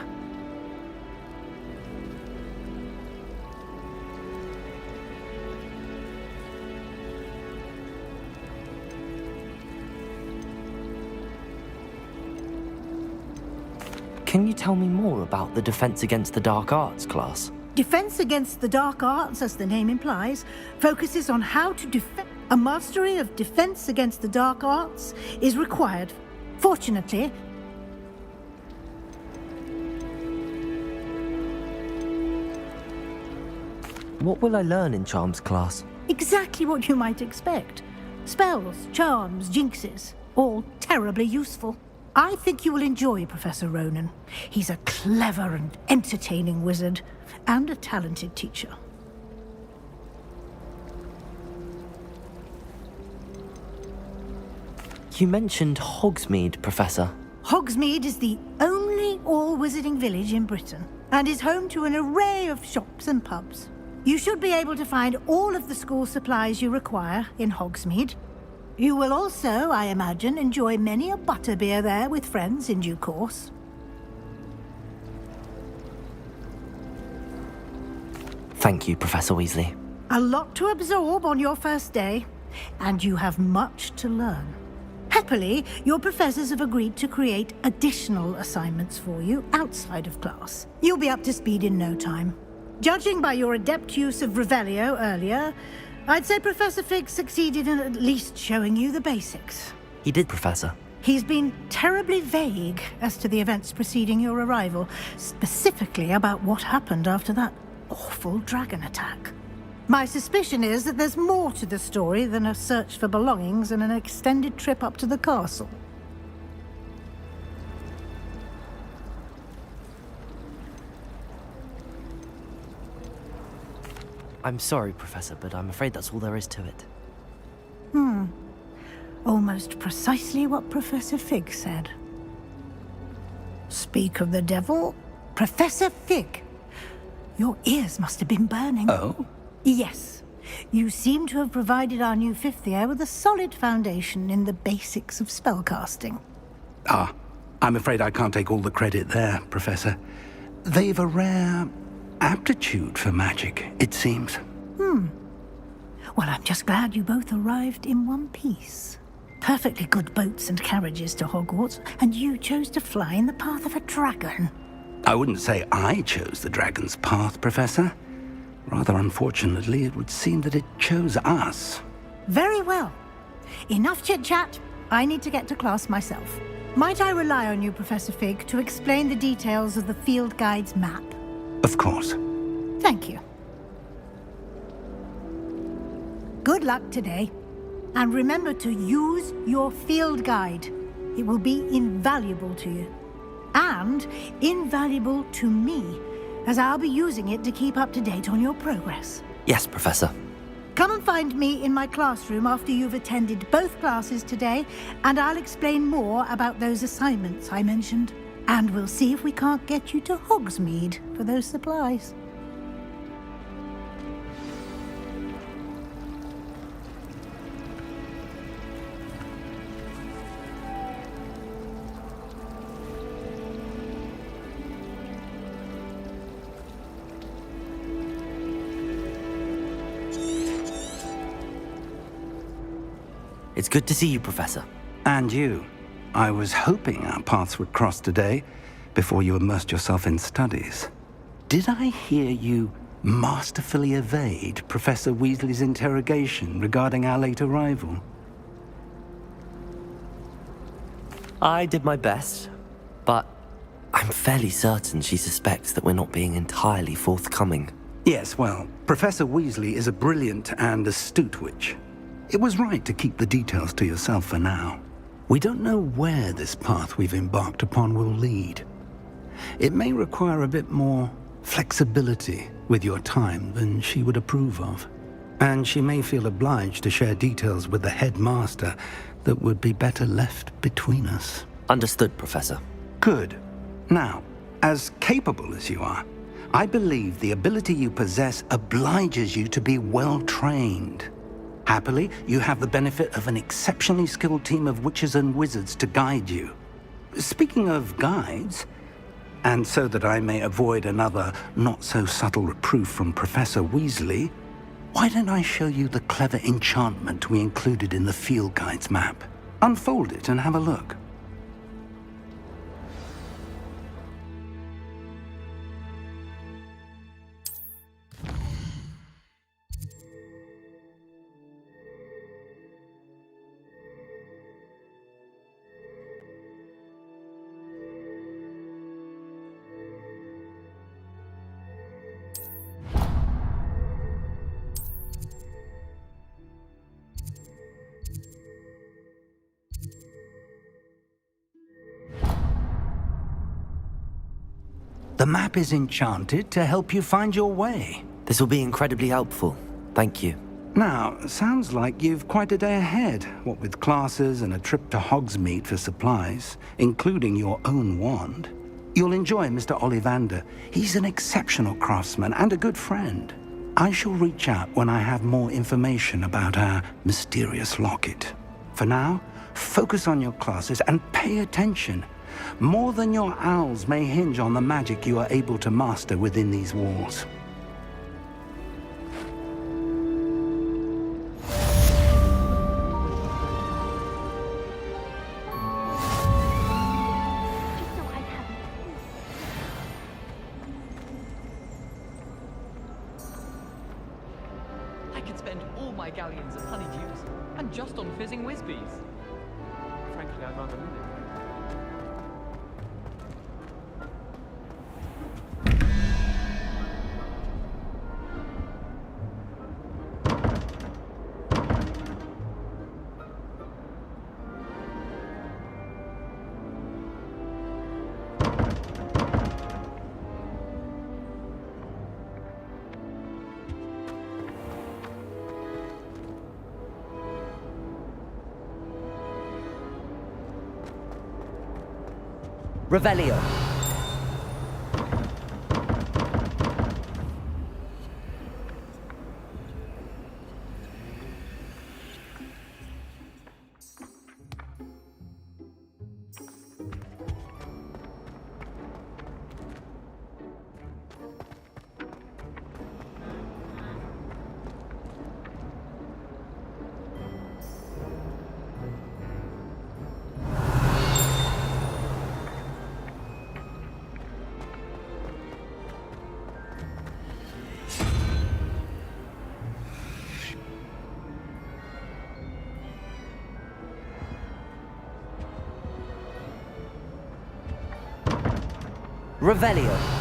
Can you tell me more about the Defense Against the Dark Arts class? Defense Against the Dark Arts, as the name implies, focuses on how to defend. A mastery of Defense Against the Dark Arts is required. Fortunately, What will I learn in Charms class? exactly what you might expect. Spells, charms, jinxes, all terribly useful. I think you will enjoy Professor Ronan. He's a clever and entertaining wizard, and a talented teacher. You mentioned Hogsmeade, Professor. Hogsmeade is the only all-wizarding village in Britain, and is home to an array of shops and pubs. You should be able to find all of the school supplies you require in Hogsmeade. You will also, I imagine, enjoy many a butterbeer there with friends in due course. Thank you, Professor Weasley. A lot to absorb on your first day, and you have much to learn. Happily, your professors have agreed to create additional assignments for you outside of class. You'll be up to speed in no time. Judging by your adept use of Revelio earlier, I'd say Professor Fig succeeded in at least showing you the basics. He did, Professor. He's been terribly vague as to the events preceding your arrival, specifically about what happened after that awful dragon attack. My suspicion is that there's more to the story than a search for belongings and an extended trip up to the castle. I'm sorry, Professor, but I'm afraid that's all there is to it. Almost precisely what Professor Fig said. Speak of the devil. Professor Fig. Your ears must have been burning. Oh? Yes. You seem to have provided our new fifth year with a solid foundation in the basics of spellcasting. Ah, I'm afraid I can't take all the credit there, Professor. They've a rare aptitude for magic, it seems. Well, I'm just glad you both arrived in one piece. Perfectly good boats and carriages to Hogwarts, and you chose to fly in the path of a dragon. I wouldn't say I chose the dragon's path, Professor. Rather unfortunately, it would seem that it chose us. Very well. Enough chit-chat. I need to get to class myself. Might I rely on you, Professor Fig, to explain the details of the field guide's map? Of course. Thank you. Good luck today. And remember to use your field guide. It will be invaluable to you. And invaluable to me, as I'll be using it to keep up to date on your progress. Yes, Professor. Come and find me in my classroom after you've attended both classes today, and I'll explain more about those assignments I mentioned. And we'll see if we can't get you to Hogsmeade for those supplies. It's good to see you, Professor. And you. I was hoping our paths would cross today, before you immersed yourself in studies. Did I hear you masterfully evade Professor Weasley's interrogation regarding our late arrival? I did my best, but I'm fairly certain she suspects that we're not being entirely forthcoming. Yes, well, Professor Weasley is a brilliant and astute witch. It was right to keep the details to yourself for now. We don't know where this path we've embarked upon will lead. It may require a bit more flexibility with your time than she would approve of. And she may feel obliged to share details with the headmaster that would be better left between us. Understood, Professor. Good. Now, as capable as you are, I believe the ability you possess obliges you to be well trained. Happily, you have the benefit of an exceptionally skilled team of witches and wizards to guide you. Speaking of guides, and so that I may avoid another not-so-subtle reproof from Professor Weasley, why don't I show you the clever enchantment we included in the field guide's map? Unfold it and have a look. The map is enchanted to help you find your way. This will be incredibly helpful. Thank you. Now, sounds like you've quite a day ahead, what with classes and a trip to Hogsmeade for supplies, including your own wand. You'll enjoy Mr. Ollivander. He's an exceptional craftsman and a good friend. I shall reach out when I have more information about our mysterious locket. For now, focus on your classes and pay attention. More than your owls may hinge on the magic you are able to master within these walls. I could spend all my galleons of honeydews, and just on fizzing whizbees. Frankly, I'd rather live. Revelio. Revelio.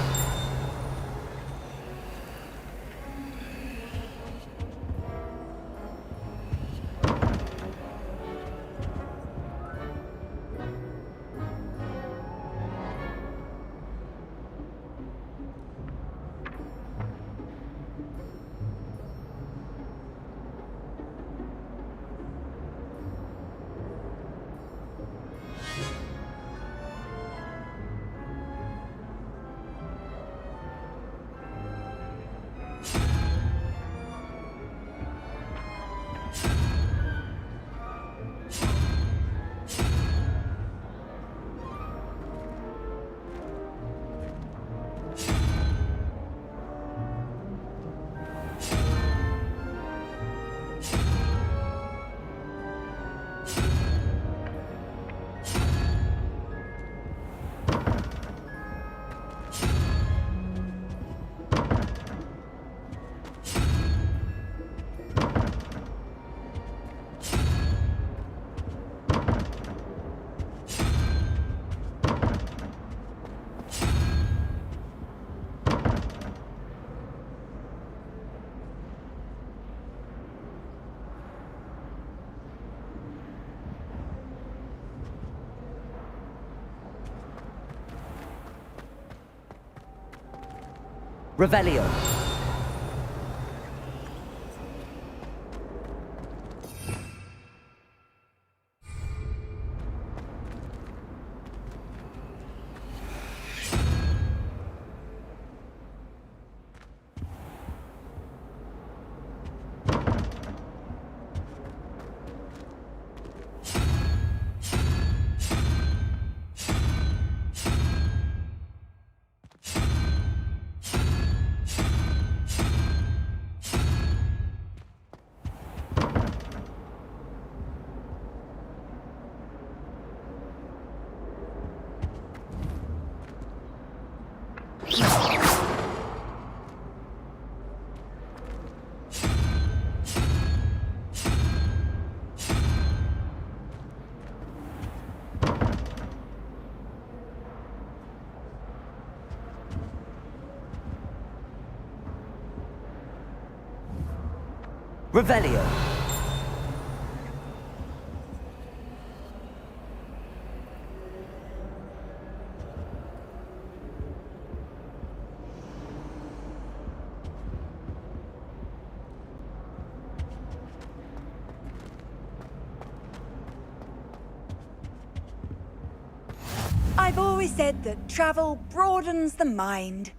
Revelio. Revelio. I've always said that travel broadens the mind.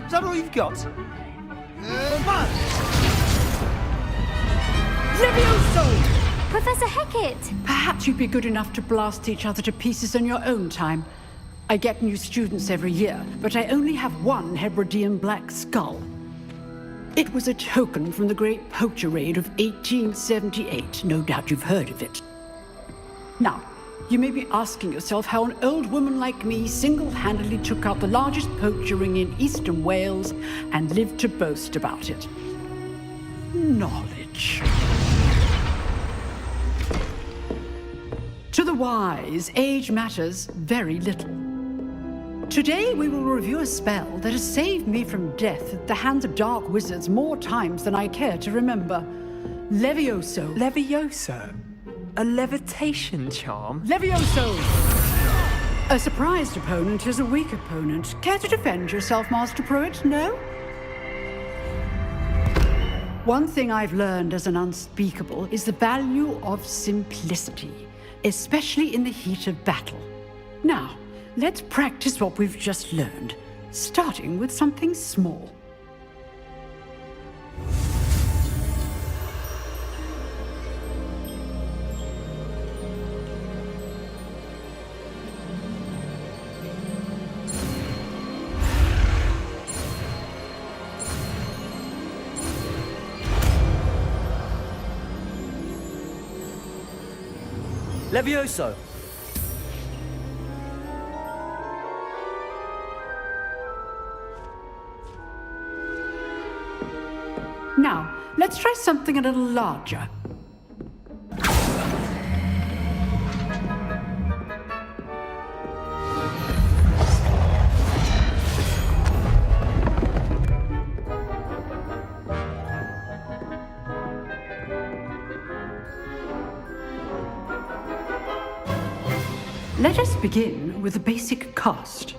Is that all you've got? Levioso! Professor Hecat! Perhaps you'd be good enough to blast each other to pieces in your own time. I get new students every year, but I only have one Hebridean black skull. It was a token from the Great Poacher Raid of 1878. No doubt you've heard of it. Now, you may be asking yourself how an old woman like me single-handedly took out the largest poacher ring in eastern Wales and lived to boast about it. Knowledge. To the wise, age matters very little. Today we will review a spell that has saved me from death at the hands of dark wizards more times than I care to remember. Levioso. Levioso? A levitation charm? Levioso! A surprised opponent is a weak opponent. Care to defend yourself, Master Pruitt? No? One thing I've learned as an unspeakable is the value of simplicity, especially in the heat of battle. Now, let's practice what we've just learned, starting with something small. Levioso! Now, let's try something a little larger. Let us begin with the basic cast.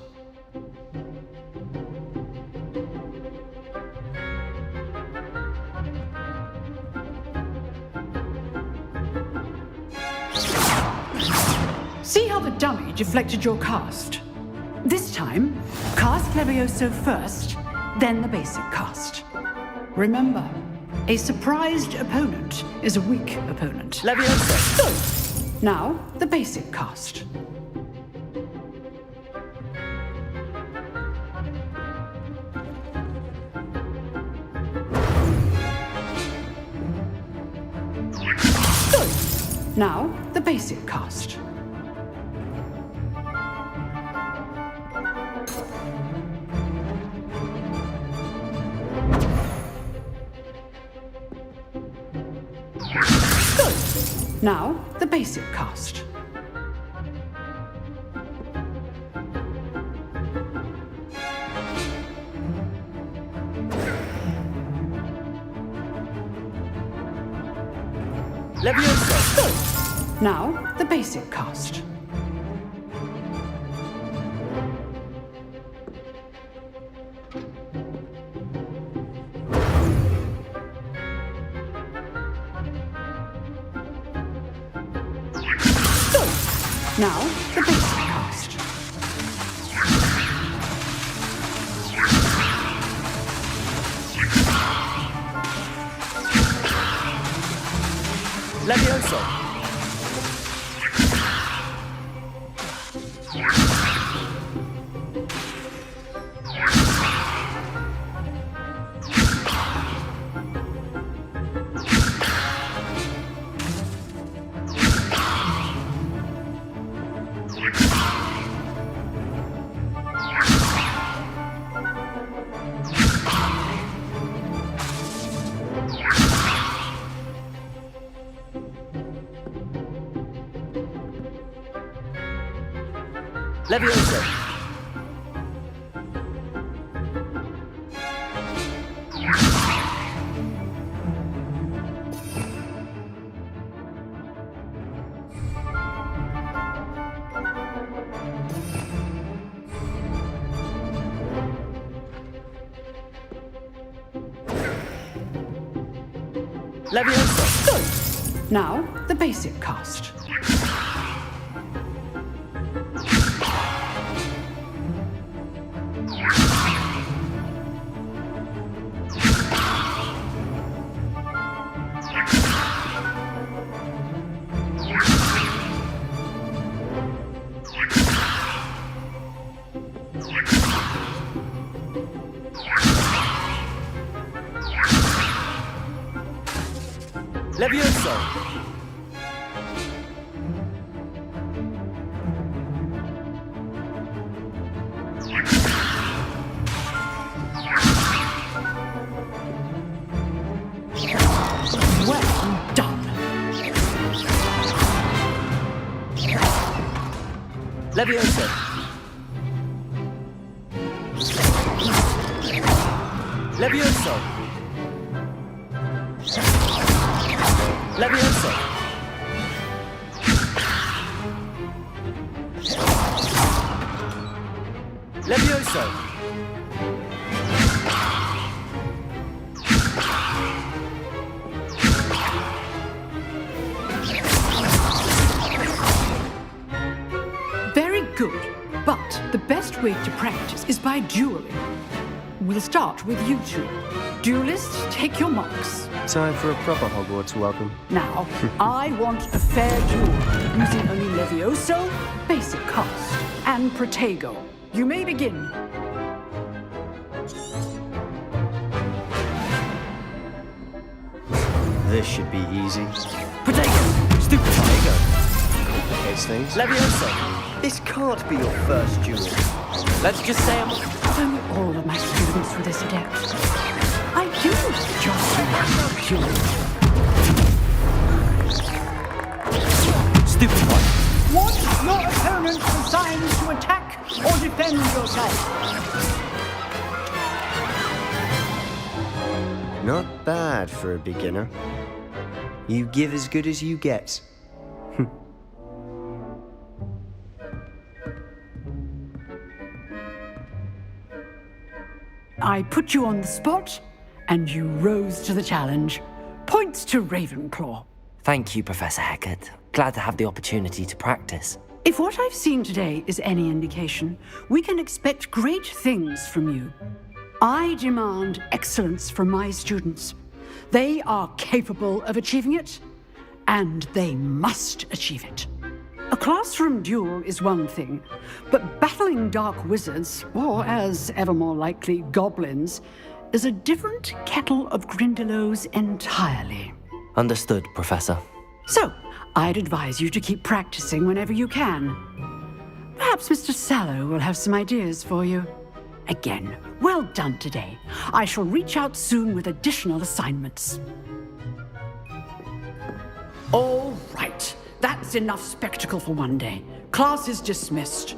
See how the dummy deflected your cast? This time, cast Levioso first, then the basic cast. Remember, a surprised opponent is a weak opponent. Levioso! Now, the basic cast. Now, the basic cast. Good. Now, the basic cast. Levioso! Good. Now, the basic cast. Good. Now, the basic cast. Levioso! Levioso! Levioso! Good. Now, the basic cast. Levioso! Well done. Levioso! Levioso! Levioso! Levioso! Very good. But the best way to practice is by dueling. We'll start with you two. Duelists, take your marks. Time for a proper Hogwarts welcome. Now, I want a fair duel, using only Levioso, basic cast, and Protego. You may begin. This should be easy. Protego! Stupid Protego! Complicates things. Levioso! This can't be your first duel. Let's just say I'm... If only all of my students were this adept. I do just duel. Stupid one. Want your opponent assigned to attack or defend yourself? Not bad for a beginner. You give as good as you get. I put you on the spot, and you rose to the challenge. Points to Ravenclaw. Thank you, Professor Hecat. Glad to have the opportunity to practice. If what I've seen today is any indication, we can expect great things from you. I demand excellence from my students. They are capable of achieving it, and they must achieve it. A classroom duel is one thing, but battling dark wizards, or as ever more likely, goblins, is a different kettle of Grindylows entirely. Understood, Professor. So, I'd advise you to keep practicing whenever you can. Perhaps Mr. Sallow will have some ideas for you. Again, well done today. I shall reach out soon with additional assignments. All right. That's enough spectacle for one day. Class is dismissed.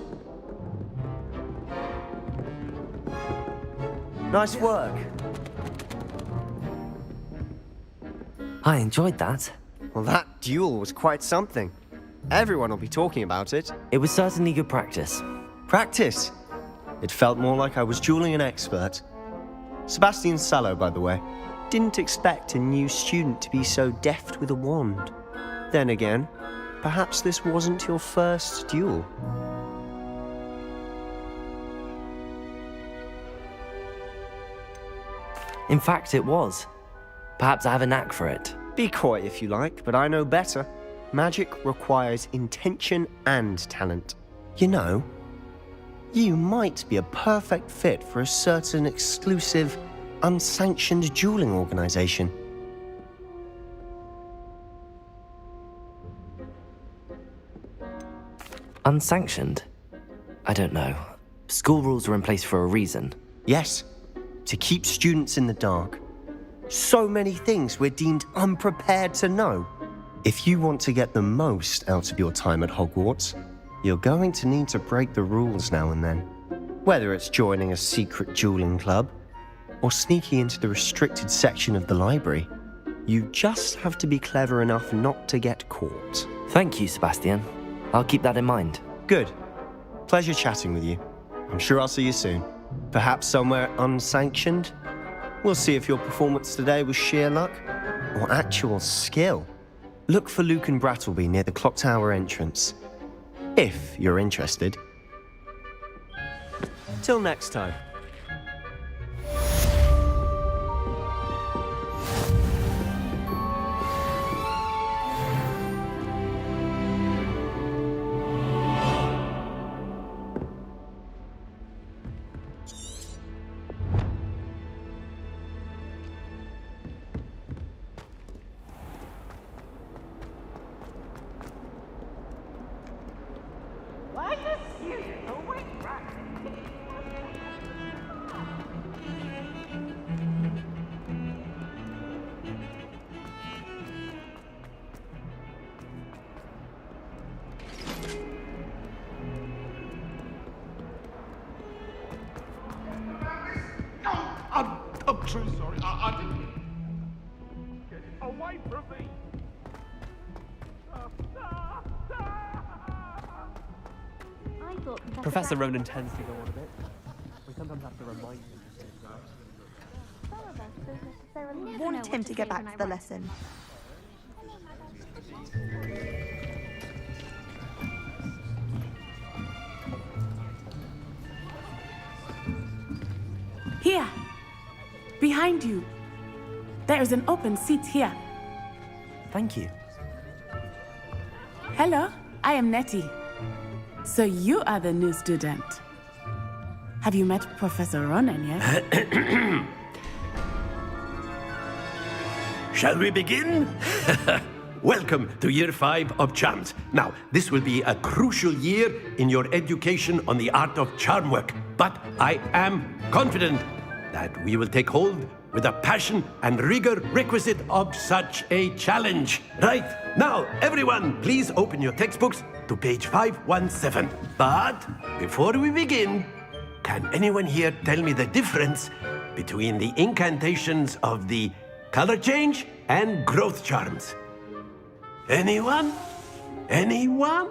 Nice work. I enjoyed that. Well, that duel was quite something. Everyone will be talking about it. It was certainly good practice. Practice? It felt more like I was dueling an expert. Sebastian Sallow, by the way. Didn't expect a new student to be so deft with a wand. Then again, perhaps this wasn't your first duel. In fact, it was. Perhaps I have a knack for it. Be coy if you like, but I know better. Magic requires intention and talent. You know, you might be a perfect fit for a certain exclusive, unsanctioned dueling organization. Unsanctioned? I don't know. School rules are in place for a reason. Yes, to keep students in the dark. So many things we're deemed unprepared to know. If you want to get the most out of your time at Hogwarts, you're going to need to break the rules now and then. Whether it's joining a secret dueling club, or sneaking into the restricted section of the library, you just have to be clever enough not to get caught. Thank you, Sebastian. I'll keep that in mind. Good. Pleasure chatting with you. I'm sure I'll see you soon. Perhaps somewhere unsanctioned? We'll see if your performance today was sheer luck or actual skill. Look for Luke and Brattleby near the clock tower entrance. If you're interested. Till next time. I'm truly sorry. I didn't... Get away from me! Professor Ronan tends to go on a bit. We sometimes have to remind him. Want him to get back to the lesson. Here! Behind you! There is an open seat here. Thank you. Hello, I am Nettie. So you are the new student. Have you met Professor Ronan yet? Shall we begin? Welcome to Year 5 of Charms. Now, this will be a crucial year in your education on the art of charm work. But I am confident that we will take hold with the passion and rigor requisite of such a challenge. Right, now, everyone, please open your textbooks to page 517. But before we begin, can anyone here tell me the difference between the incantations of the color change and growth charms? Anyone? Anyone?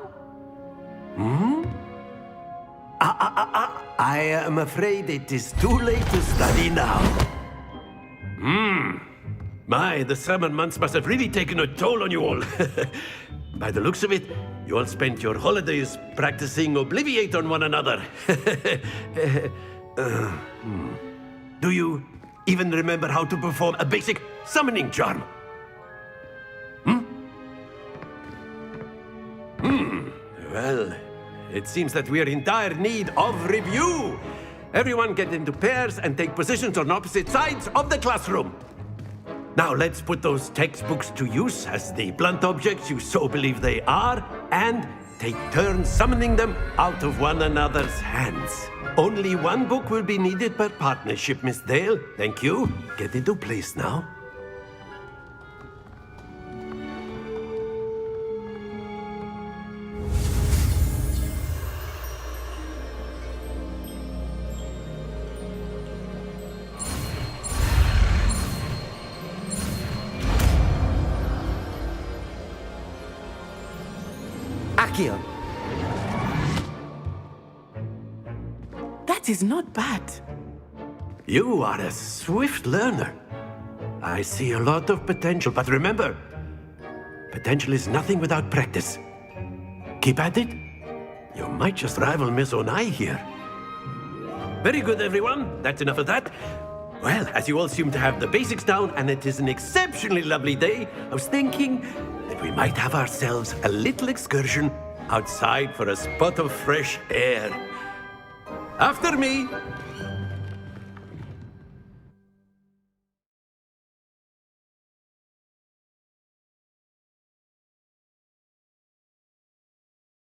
I am afraid it is too late to study now. My, the summer months must have really taken a toll on you all. By the looks of it, you all spent your holidays practicing Obliviate on one another. Do you even remember how to perform a basic summoning charm? Well, it seems that we are in dire need of review. Everyone get into pairs and take positions on opposite sides of the classroom. Now let's put those textbooks to use as the blunt objects you so believe they are, and take turns summoning them out of one another's hands. Only one book will be needed per partnership, Miss Dale. Thank you. Get into place now. Accio. That is not bad. You are a swift learner. I see a lot of potential, but remember, potential is nothing without practice. Keep at it. You might just rival Miss Onai here. Very good, everyone. That's enough of that. Well, as you all seem to have the basics down, and it is an exceptionally lovely day, I was thinking that we might have ourselves a little excursion outside for a spot of fresh air. After me.